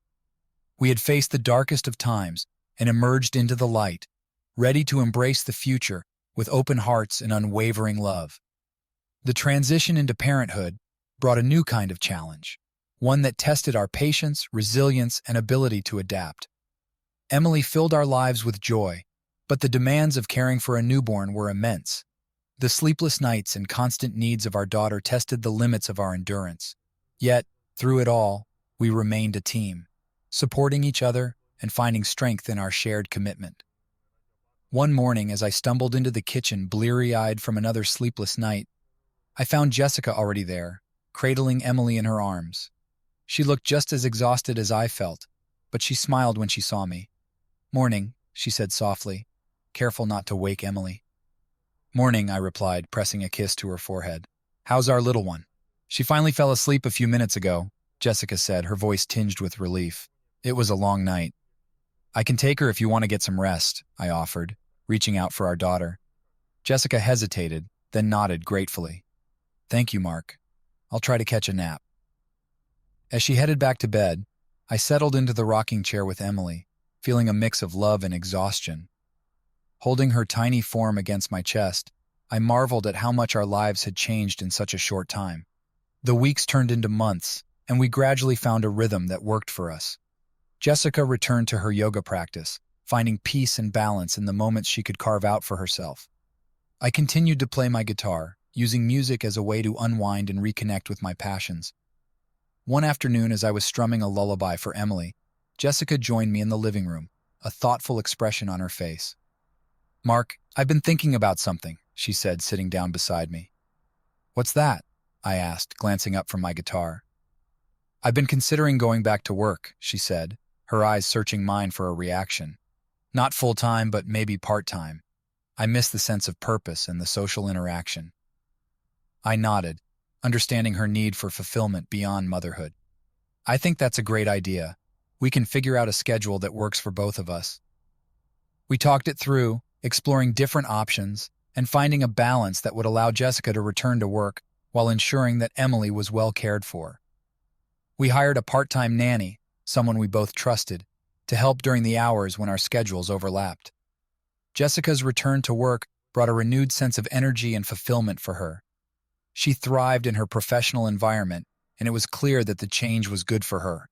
We had faced the darkest of times and emerged into the light, ready to embrace the future with open hearts and unwavering love. The transition into parenthood brought a new kind of challenge, one that tested our patience, resilience, and ability to adapt. Emily filled our lives with joy, but the demands of caring for a newborn were immense. The sleepless nights and constant needs of our daughter tested the limits of our endurance. Yet, through it all, we remained a team, supporting each other and finding strength in our shared commitment. One morning, as I stumbled into the kitchen, bleary-eyed from another sleepless night, I found Jessica already there, cradling Emily in her arms. She looked just as exhausted as I felt, but she smiled when she saw me. "Morning," she said softly, careful not to wake Emily. "Morning," I replied, pressing a kiss to her forehead. "How's our little one?" "She finally fell asleep a few minutes ago," Jessica said, her voice tinged with relief. "It was a long night." "I can take her if you want to get some rest," I offered, reaching out for our daughter. Jessica hesitated, then nodded gratefully. "Thank you, Mark. I'll try to catch a nap." As she headed back to bed, I settled into the rocking chair with Emily, feeling a mix of love and exhaustion. Holding her tiny form against my chest, I marveled at how much our lives had changed in such a short time. The weeks turned into months, and we gradually found a rhythm that worked for us. Jessica returned to her yoga practice, finding peace and balance in the moments she could carve out for herself. I continued to play my guitar, using music as a way to unwind and reconnect with my passions. One afternoon, as I was strumming a lullaby for Emily, Jessica joined me in the living room, a thoughtful expression on her face. "Mark, I've been thinking about something," she said, sitting down beside me. "What's that?" I asked, glancing up from my guitar. "I've been considering going back to work," she said, her eyes searching mine for a reaction. "Not full-time, but maybe part-time. I miss the sense of purpose and the social interaction." I nodded, understanding her need for fulfillment beyond motherhood. "I think that's a great idea. We can figure out a schedule that works for both of us." We talked it through, exploring different options and finding a balance that would allow Jessica to return to work while ensuring that Emily was well cared for. We hired a part-time nanny, someone we both trusted, to help during the hours when our schedules overlapped. Jessica's return to work brought a renewed sense of energy and fulfillment for her. She thrived in her professional environment, and it was clear that the change was good for her.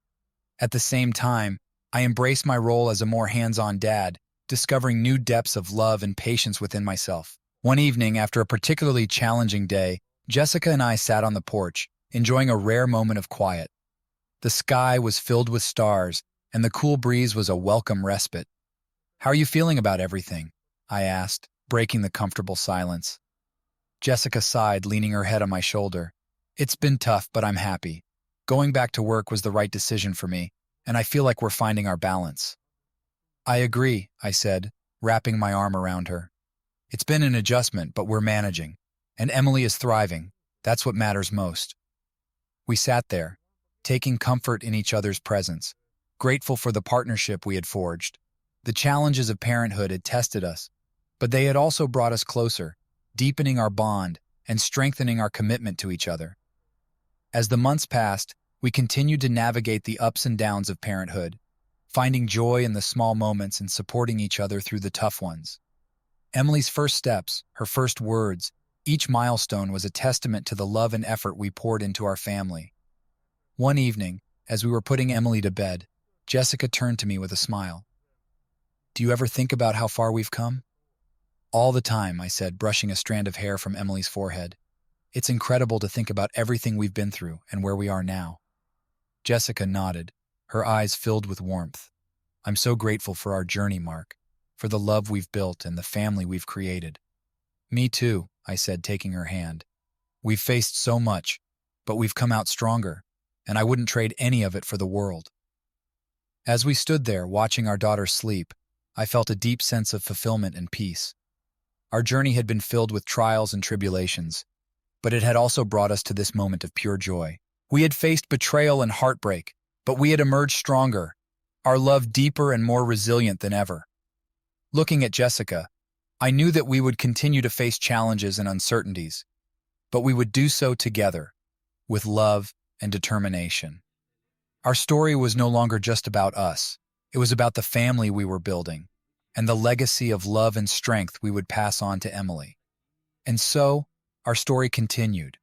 At the same time, I embraced my role as a more hands-on dad, discovering new depths of love and patience within myself. One evening, after a particularly challenging day, Jessica and I sat on the porch, enjoying a rare moment of quiet. The sky was filled with stars, and the cool breeze was a welcome respite. "How are you feeling about everything?" I asked, breaking the comfortable silence. Jessica sighed, leaning her head on my shoulder. "It's been tough, but I'm happy. Going back to work was the right decision for me, and I feel like we're finding our balance." "I agree," I said, wrapping my arm around her. "It's been an adjustment, but we're managing. And Emily is thriving. That's what matters most." We sat there, taking comfort in each other's presence, grateful for the partnership we had forged. The challenges of parenthood had tested us, but they had also brought us closer, deepening our bond and strengthening our commitment to each other. As the months passed, we continued to navigate the ups and downs of parenthood, finding joy in the small moments and supporting each other through the tough ones. Emily's first steps, her first words, each milestone was a testament to the love and effort we poured into our family. One evening, as we were putting Emily to bed, Jessica turned to me with a smile. "Do you ever think about how far we've come?" "All the time," I said, brushing a strand of hair from Emily's forehead. "It's incredible to think about everything we've been through and where we are now." Jessica nodded, her eyes filled with warmth. "I'm so grateful for our journey, Mark, for the love we've built and the family we've created." "Me too," I said, taking her hand. "We've faced so much, but we've come out stronger, and I wouldn't trade any of it for the world." As we stood there, watching our daughter sleep, I felt a deep sense of fulfillment and peace. Our journey had been filled with trials and tribulations, but it had also brought us to this moment of pure joy. We had faced betrayal and heartbreak, but we had emerged stronger, our love deeper and more resilient than ever. Looking at Jessica, I knew that we would continue to face challenges and uncertainties, but we would do so together, with love and determination. Our story was no longer just about us. It was about the family we were building, and the legacy of love and strength we would pass on to Emily. And so, our story continued,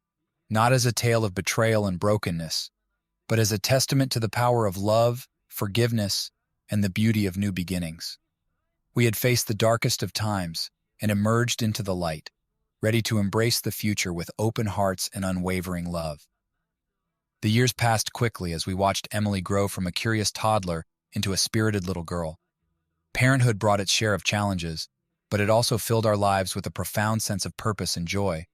not as a tale of betrayal and brokenness, but as a testament to the power of love, forgiveness, and the beauty of new beginnings. We had faced the darkest of times and emerged into the light, ready to embrace the future with open hearts and unwavering love. The years passed quickly as we watched Emily grow from a curious toddler into a spirited little girl. Parenthood brought its share of challenges, but it also filled our lives with a profound sense of purpose and joy.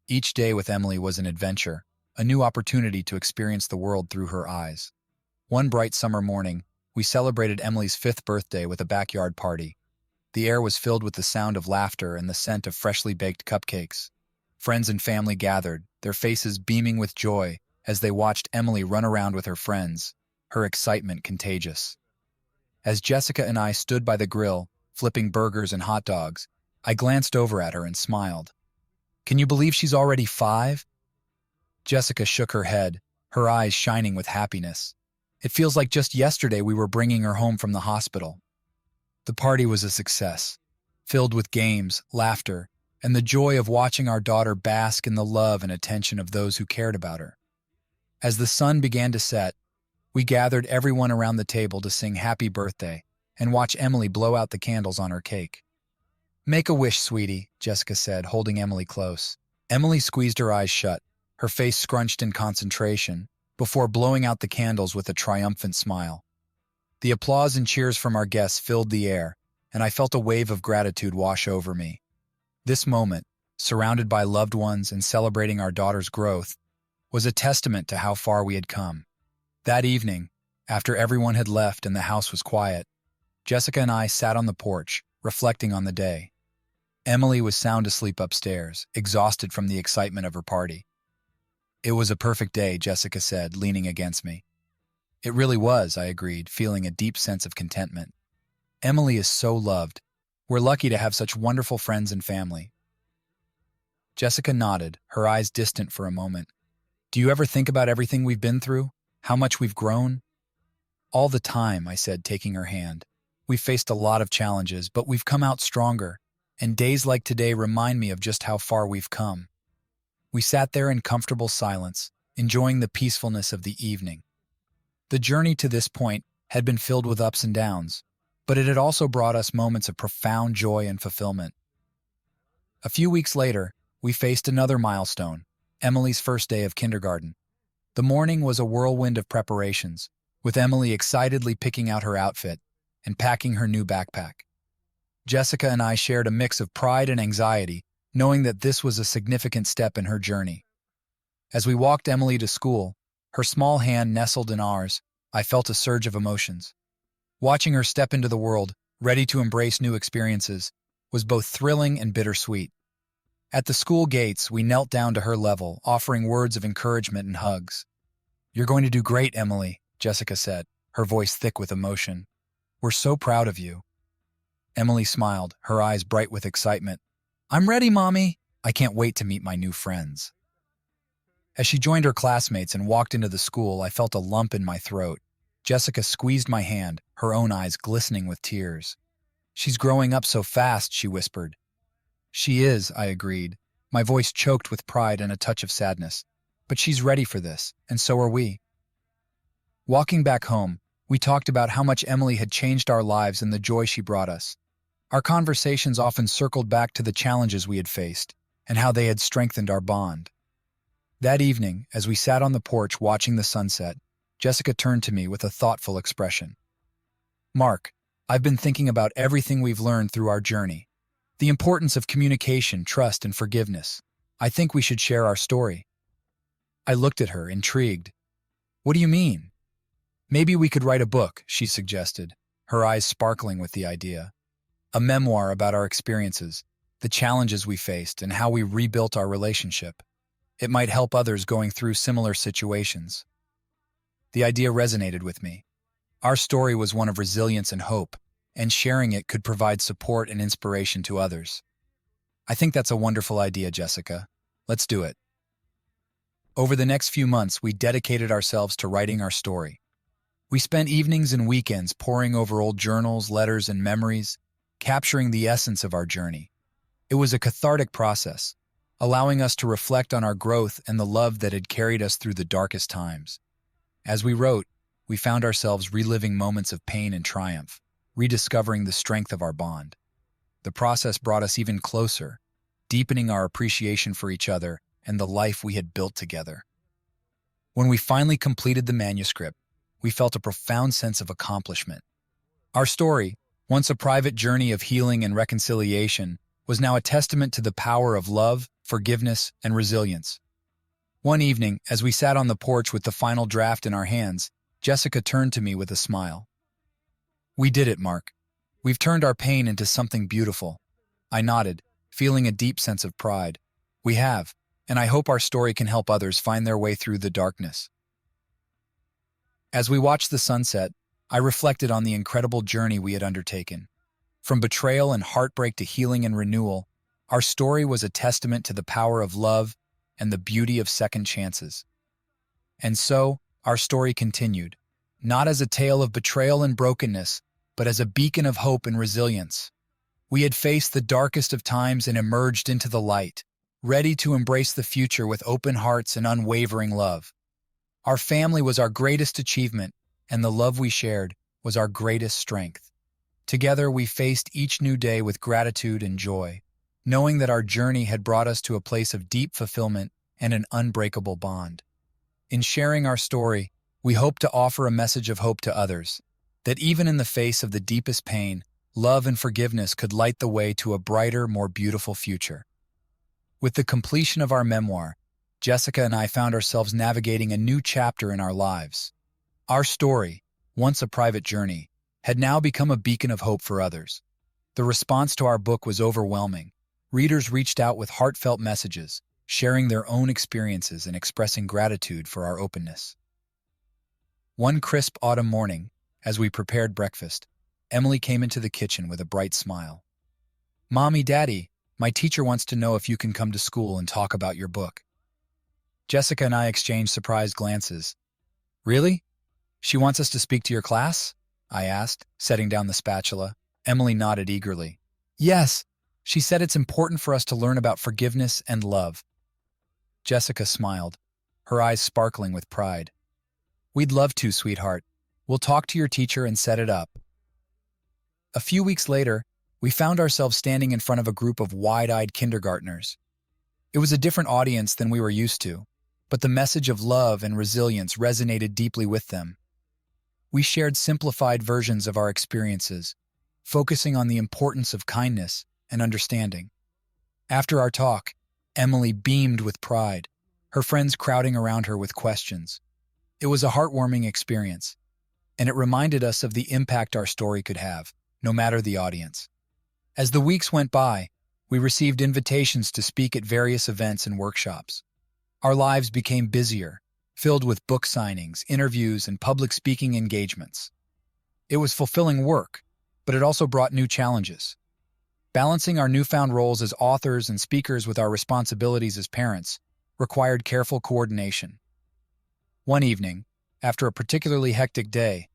Each day with Emily was an adventure, a new opportunity to experience the world through her eyes. One bright summer morning, we celebrated Emily's 5th birthday with a backyard party. The air was filled with the sound of laughter and the scent of freshly baked cupcakes. Friends and family gathered, their faces beaming with joy as they watched Emily run around with her friends, her excitement contagious. As Jessica and I stood by the grill, flipping burgers and hot dogs, I glanced over at her and smiled. "Can you believe she's already 5? Jessica shook her head, her eyes shining with happiness. "It feels like just yesterday we were bringing her home from the hospital." The party was a success, filled with games, laughter, and the joy of watching our daughter bask in the love and attention of those who cared about her. As the sun began to set, we gathered everyone around the table to sing happy birthday and watch Emily blow out the candles on her cake. "Make a wish, sweetie," Jessica said, holding Emily close. Emily squeezed her eyes shut, her face scrunched in concentration, before blowing out the candles with a triumphant smile. The applause and cheers from our guests filled the air, and I felt a wave of gratitude wash over me. This moment, surrounded by loved ones and celebrating our daughter's growth, was a testament to how far we had come. That evening, after everyone had left and the house was quiet, Jessica and I sat on the porch, reflecting on the day. Emily was sound asleep upstairs, exhausted from the excitement of her party. "It was a perfect day," Jessica said, leaning against me. "It really was," I agreed, feeling a deep sense of contentment. "Emily is so loved. We're lucky to have such wonderful friends and family." Jessica nodded, her eyes distant for a moment. "Do you ever think about everything we've been through? How much we've grown?" "All the time," I said, taking her hand. "We've faced a lot of challenges, but we've come out stronger, and days like today remind me of just how far we've come." We sat there in comfortable silence, enjoying the peacefulness of the evening. The journey to this point had been filled with ups and downs, but it had also brought us moments of profound joy and fulfillment. A few weeks later, we faced another milestone, Emily's first day of kindergarten. The morning was a whirlwind of preparations, with Emily excitedly picking out her outfit and packing her new backpack. Jessica and I shared a mix of pride and anxiety, knowing that this was a significant step in her journey. As we walked Emily to school, her small hand nestled in ours, I felt a surge of emotions. Watching her step into the world, ready to embrace new experiences, was both thrilling and bittersweet. At the school gates, we knelt down to her level, offering words of encouragement and hugs. "You're going to do great, Emily," Jessica said, her voice thick with emotion. "We're so proud of you." Emily smiled, her eyes bright with excitement. "I'm ready, Mommy. I can't wait to meet my new friends." As she joined her classmates and walked into the school, I felt a lump in my throat. Jessica squeezed my hand, her own eyes glistening with tears. "She's growing up so fast," she whispered. "She is," I agreed, my voice choked with pride and a touch of sadness. "But she's ready for this, and so are we." Walking back home, we talked about how much Emily had changed our lives and the joy she brought us. Our conversations often circled back to the challenges we had faced and how they had strengthened our bond. That evening, as we sat on the porch watching the sunset, Jessica turned to me with a thoughtful expression. "Mark, I've been thinking about everything we've learned through our journey. The importance of communication, trust, and forgiveness. I think we should share our story." I looked at her, intrigued. "What do you mean?" "Maybe we could write a book," she suggested, her eyes sparkling with the idea. "A memoir about our experiences, the challenges we faced, and how we rebuilt our relationship. It might help others going through similar situations." The idea resonated with me. Our story was one of resilience and hope, and sharing it could provide support and inspiration to others. "I think that's a wonderful idea, Jessica. Let's do it." Over the next few months, we dedicated ourselves to writing our story. We spent evenings and weekends poring over old journals, letters, and memories, capturing the essence of our journey. It was a cathartic process, allowing us to reflect on our growth and the love that had carried us through the darkest times. As we wrote, we found ourselves reliving moments of pain and triumph, rediscovering the strength of our bond. The process brought us even closer, deepening our appreciation for each other and the life we had built together. When we finally completed the manuscript, we felt a profound sense of accomplishment. Our story, once a private journey of healing and reconciliation, was now a testament to the power of love, forgiveness, and resilience. One evening, as we sat on the porch with the final draft in our hands, Jessica turned to me with a smile. "We did it, Mark. We've turned our pain into something beautiful." I nodded, feeling a deep sense of pride. "We have, and I hope our story can help others find their way through the darkness." As we watched the sunset, I reflected on the incredible journey we had undertaken. From betrayal and heartbreak to healing and renewal, our story was a testament to the power of love and the beauty of second chances. And so, our story continued, not as a tale of betrayal and brokenness, but as a beacon of hope and resilience. We had faced the darkest of times and emerged into the light, ready to embrace the future with open hearts and unwavering love. Our family was our greatest achievement, and the love we shared was our greatest strength. Together, we faced each new day with gratitude and joy, knowing that our journey had brought us to a place of deep fulfillment and an unbreakable bond. In sharing our story, we hope to offer a message of hope to others, that even in the face of the deepest pain, love and forgiveness could light the way to a brighter, more beautiful future. With the completion of our memoir, Jessica and I found ourselves navigating a new chapter in our lives. Our story, once a private journey, had now become a beacon of hope for others. The response to our book was overwhelming. Readers reached out with heartfelt messages, sharing their own experiences and expressing gratitude for our openness. One crisp autumn morning, as we prepared breakfast, Emily came into the kitchen with a bright smile. "Mommy, Daddy, my teacher wants to know if you can come to school and talk about your book." Jessica and I exchanged surprised glances. "Really? She wants us to speak to your class?" I asked, setting down the spatula. Emily nodded eagerly. "Yes, she said it's important for us to learn about forgiveness and love." Jessica smiled, her eyes sparkling with pride. "We'd love to, sweetheart. We'll talk to your teacher and set it up." A few weeks later, we found ourselves standing in front of a group of wide-eyed kindergartners. It was a different audience than we were used to, but the message of love and resilience resonated deeply with them. We shared simplified versions of our experiences, focusing on the importance of kindness and understanding. After our talk, Emily beamed with pride, her friends crowding around her with questions. It was a heartwarming experience, and it reminded us of the impact our story could have, no matter the audience. As the weeks went by, we received invitations to speak at various events and workshops. Our lives became busier, filled with book signings, interviews, and public speaking engagements. It was fulfilling work, but it also brought new challenges. Balancing our newfound roles as authors and speakers with our responsibilities as parents required careful coordination. One evening, after a particularly hectic day,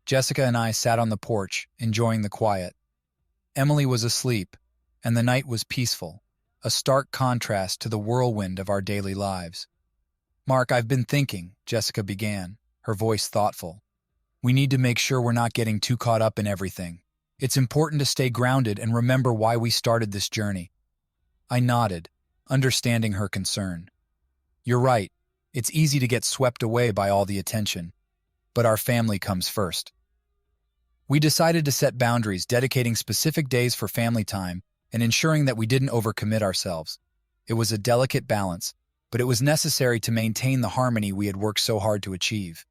Jessica and I sat on the porch, enjoying the quiet. Emily was asleep, and the night was peaceful, a stark contrast to the whirlwind of our daily lives. "Mark, I've been thinking," Jessica began, her voice thoughtful. "We need to make sure we're not getting too caught up in everything. It's important to stay grounded and remember why we started this journey." I nodded, understanding her concern. "You're right. It's easy to get swept away by all the attention. But our family comes first." We decided to set boundaries, dedicating specific days for family time and ensuring that we didn't overcommit ourselves. It was a delicate balance, but it was necessary to maintain the harmony we had worked so hard to achieve.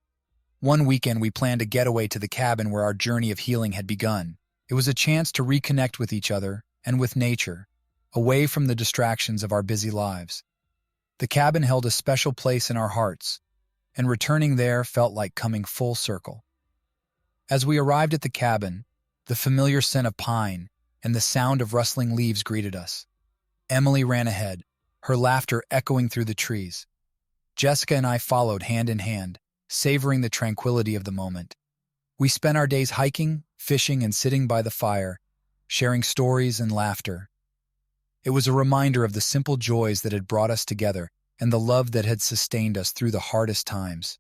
One weekend, we planned a getaway to the cabin where our journey of healing had begun. It was a chance to reconnect with each other and with nature, away from the distractions of our busy lives. The cabin held a special place in our hearts, and returning there felt like coming full circle. As we arrived at the cabin, the familiar scent of pine and the sound of rustling leaves greeted us. Emily ran ahead, her laughter echoing through the trees. Jessica and I followed hand in hand, savoring the tranquility of the moment. We spent our days hiking, fishing, and sitting by the fire, sharing stories and laughter. It was a reminder of the simple joys that had brought us together and the love that had sustained us through the hardest times.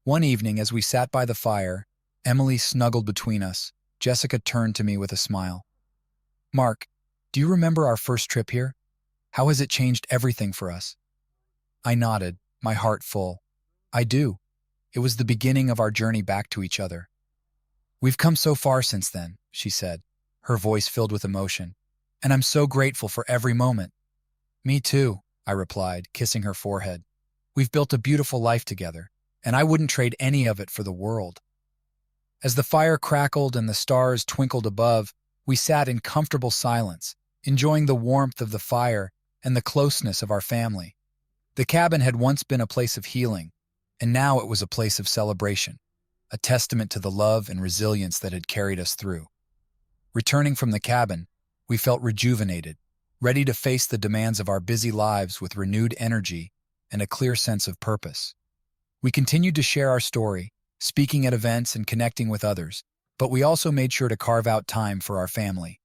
One evening, as we sat by the fire, Emily snuggled between us. Jessica turned to me with a smile. "Mark, do you remember our first trip here? How has it changed everything for us?" I nodded, my heart full. "I do. It was the beginning of our journey back to each other." "We've come so far since then," she said, her voice filled with emotion. "And I'm so grateful for every moment." "Me too," I replied, kissing her forehead. "We've built a beautiful life together, and I wouldn't trade any of it for the world." As the fire crackled and the stars twinkled above, we sat in comfortable silence, enjoying the warmth of the fire and the closeness of our family. The cabin had once been a place of healing, and now it was a place of celebration, a testament to the love and resilience that had carried us through. Returning from the cabin, we felt rejuvenated, ready to face the demands of our busy lives with renewed energy and a clear sense of purpose. We continued to share our story, speaking at events and connecting with others, but we also made sure to carve out time for our family.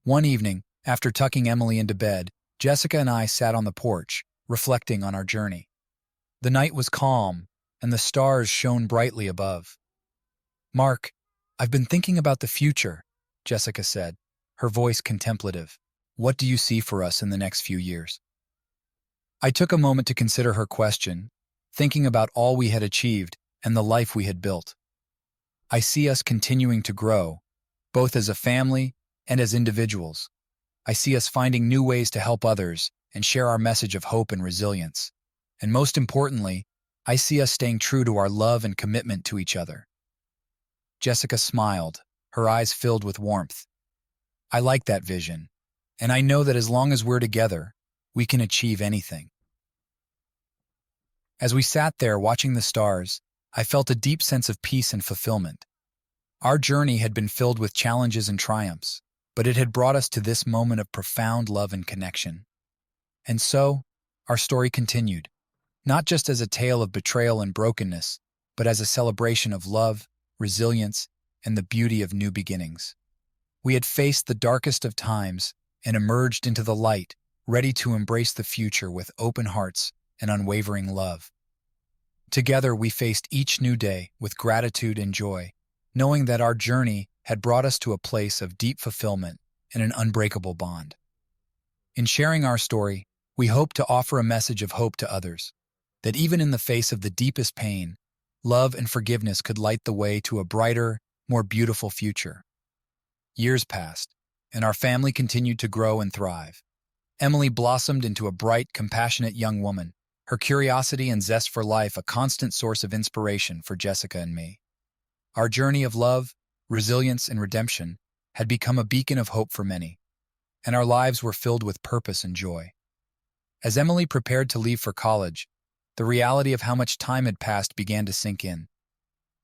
One evening, after tucking Emily into bed, Jessica and I sat on the porch, reflecting on our journey. The night was calm, and the stars shone brightly above. "Mark, I've been thinking about the future," Jessica said, her voice contemplative. "What do you see for us in the next few years?" I took a moment to consider her question, thinking about all we had achieved and the life we had built. "I see us continuing to grow, both as a family and as individuals. I see us finding new ways to help others and share our message of hope and resilience. And most importantly, I see us staying true to our love and commitment to each other." Jessica smiled, her eyes filled with warmth. "I like that vision, and I know that as long as we're together, we can achieve anything." As we sat there watching the stars, I felt a deep sense of peace and fulfillment. Our journey had been filled with challenges and triumphs, but it had brought us to this moment of profound love and connection. And so, our story continued, not just as a tale of betrayal and brokenness, but as a celebration of love, resilience, and the beauty of new beginnings. We had faced the darkest of times and emerged into the light, ready to embrace the future with open hearts and unwavering love. Together, we faced each new day with gratitude and joy, knowing that our journey had brought us to a place of deep fulfillment and an unbreakable bond. In sharing our story, we hope to offer a message of hope to others, that even in the face of the deepest pain, love and forgiveness could light the way to a brighter, more beautiful future. Years passed, and our family continued to grow and thrive. Emily blossomed into a bright, compassionate young woman, her curiosity and zest for life a constant source of inspiration for Jessica and me. Our journey of love, resilience, and redemption had become a beacon of hope for many, and our lives were filled with purpose and joy. As Emily prepared to leave for college, the reality of how much time had passed began to sink in.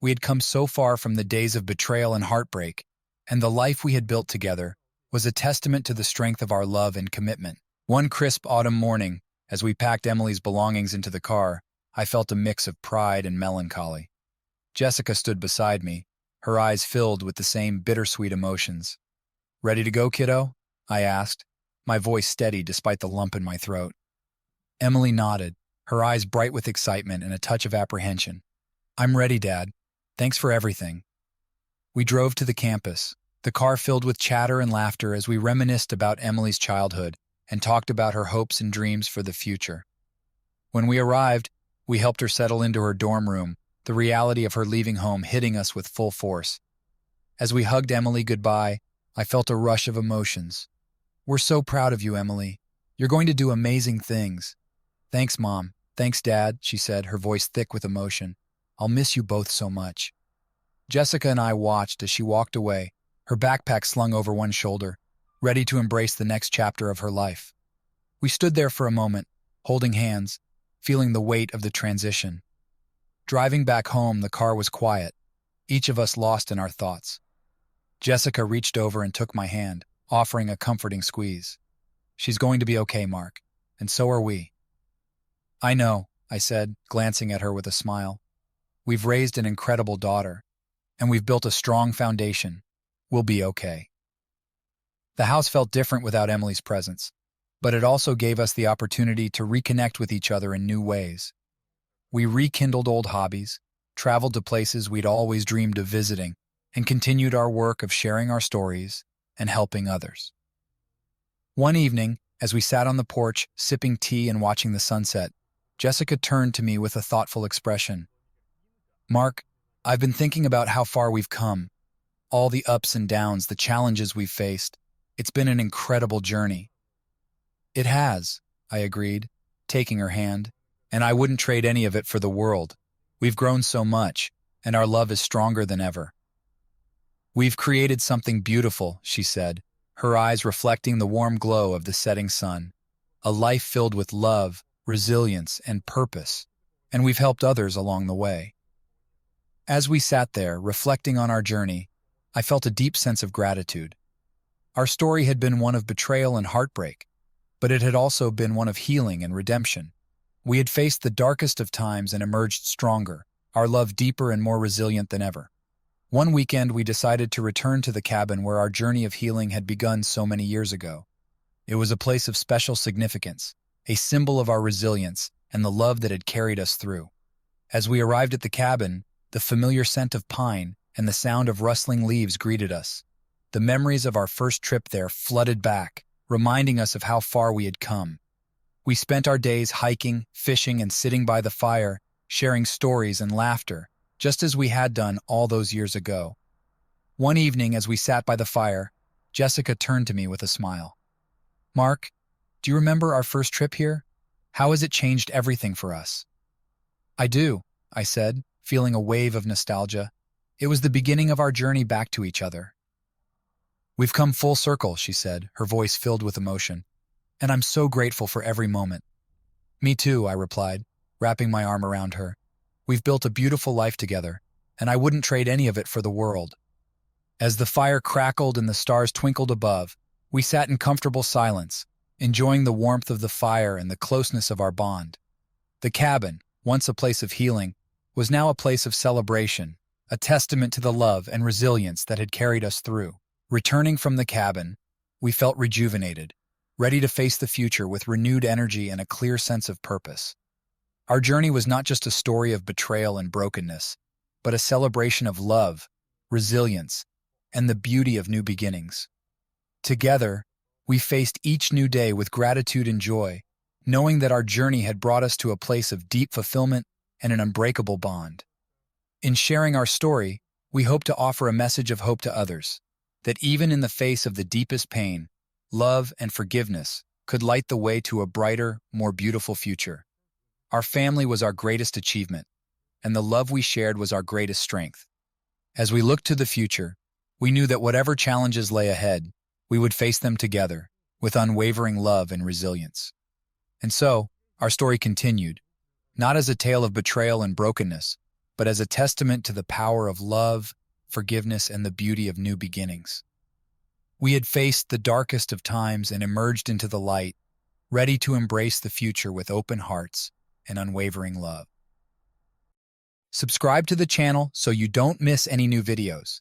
We had come so far from the days of betrayal and heartbreak, and the life we had built together was a testament to the strength of our love and commitment. One crisp autumn morning, as we packed Emily's belongings into the car, I felt a mix of pride and melancholy. Jessica stood beside me, her eyes filled with the same bittersweet emotions. "Ready to go, kiddo?" I asked, my voice steady despite the lump in my throat. Emily nodded, her eyes bright with excitement and a touch of apprehension. "I'm ready, Dad. Thanks for everything." We drove to the campus, the car filled with chatter and laughter as we reminisced about Emily's childhood and talked about her hopes and dreams for the future. When we arrived, we helped her settle into her dorm room, the reality of her leaving home hitting us with full force. As we hugged Emily goodbye, I felt a rush of emotions. "We're so proud of you, Emily. You're going to do amazing things." "Thanks, Mom. Thanks, Dad," she said, her voice thick with emotion. "I'll miss you both so much." Jessica and I watched as she walked away, her backpack slung over one shoulder, ready to embrace the next chapter of her life. We stood there for a moment, holding hands, feeling the weight of the transition. Driving back home, the car was quiet, each of us lost in our thoughts. Jessica reached over and took my hand, offering a comforting squeeze. "She's going to be okay, Mark, and so are we." "I know," I said, glancing at her with a smile. "We've raised an incredible daughter, and we've built a strong foundation. We'll be okay." The house felt different without Emily's presence, but it also gave us the opportunity to reconnect with each other in new ways. We rekindled old hobbies, traveled to places we'd always dreamed of visiting, and continued our work of sharing our stories and helping others. One evening, as we sat on the porch, sipping tea and watching the sunset, Jessica turned to me with a thoughtful expression. "Mark, I've been thinking about how far we've come, all the ups and downs, the challenges we've faced. It's been an incredible journey." "It has," I agreed, taking her hand, "and I wouldn't trade any of it for the world. We've grown so much, and our love is stronger than ever." "We've created something beautiful," she said, her eyes reflecting the warm glow of the setting sun. "A life filled with love, resilience, and purpose, and we've helped others along the way." As we sat there, reflecting on our journey, I felt a deep sense of gratitude. Our story had been one of betrayal and heartbreak, but it had also been one of healing and redemption. We had faced the darkest of times and emerged stronger, our love deeper and more resilient than ever. One weekend, we decided to return to the cabin where our journey of healing had begun so many years ago. It was a place of special significance, a symbol of our resilience and the love that had carried us through. As we arrived at the cabin, the familiar scent of pine and the sound of rustling leaves greeted us. The memories of our first trip there flooded back, reminding us of how far we had come. We spent our days hiking, fishing, and sitting by the fire, sharing stories and laughter, just as we had done all those years ago. One evening, as we sat by the fire, Jessica turned to me with a smile. "Mark, do you remember our first trip here? How has it changed everything for us?" "I do," I said, feeling a wave of nostalgia. "It was the beginning of our journey back to each other." "We've come full circle," she said, her voice filled with emotion, "and I'm so grateful for every moment." "Me too," I replied, wrapping my arm around her. "We've built a beautiful life together, and I wouldn't trade any of it for the world." As the fire crackled and the stars twinkled above, we sat in comfortable silence, enjoying the warmth of the fire and the closeness of our bond. The cabin, once a place of healing, was now a place of celebration, a testament to the love and resilience that had carried us through. Returning from the cabin, we felt rejuvenated, ready to face the future with renewed energy and a clear sense of purpose. Our journey was not just a story of betrayal and brokenness, but a celebration of love, resilience, and the beauty of new beginnings. Together, we faced each new day with gratitude and joy, knowing that our journey had brought us to a place of deep fulfillment and an unbreakable bond. In sharing our story, we hope to offer a message of hope to others, that even in the face of the deepest pain, love and forgiveness could light the way to a brighter, more beautiful future. Our family was our greatest achievement, and the love we shared was our greatest strength. As we looked to the future, we knew that whatever challenges lay ahead, we would face them together, with unwavering love and resilience. And so, our story continued, not as a tale of betrayal and brokenness, but as a testament to the power of love, forgiveness, and the beauty of new beginnings. We had faced the darkest of times and emerged into the light, ready to embrace the future with open hearts and unwavering love. Subscribe to the channel so you don't miss any new videos.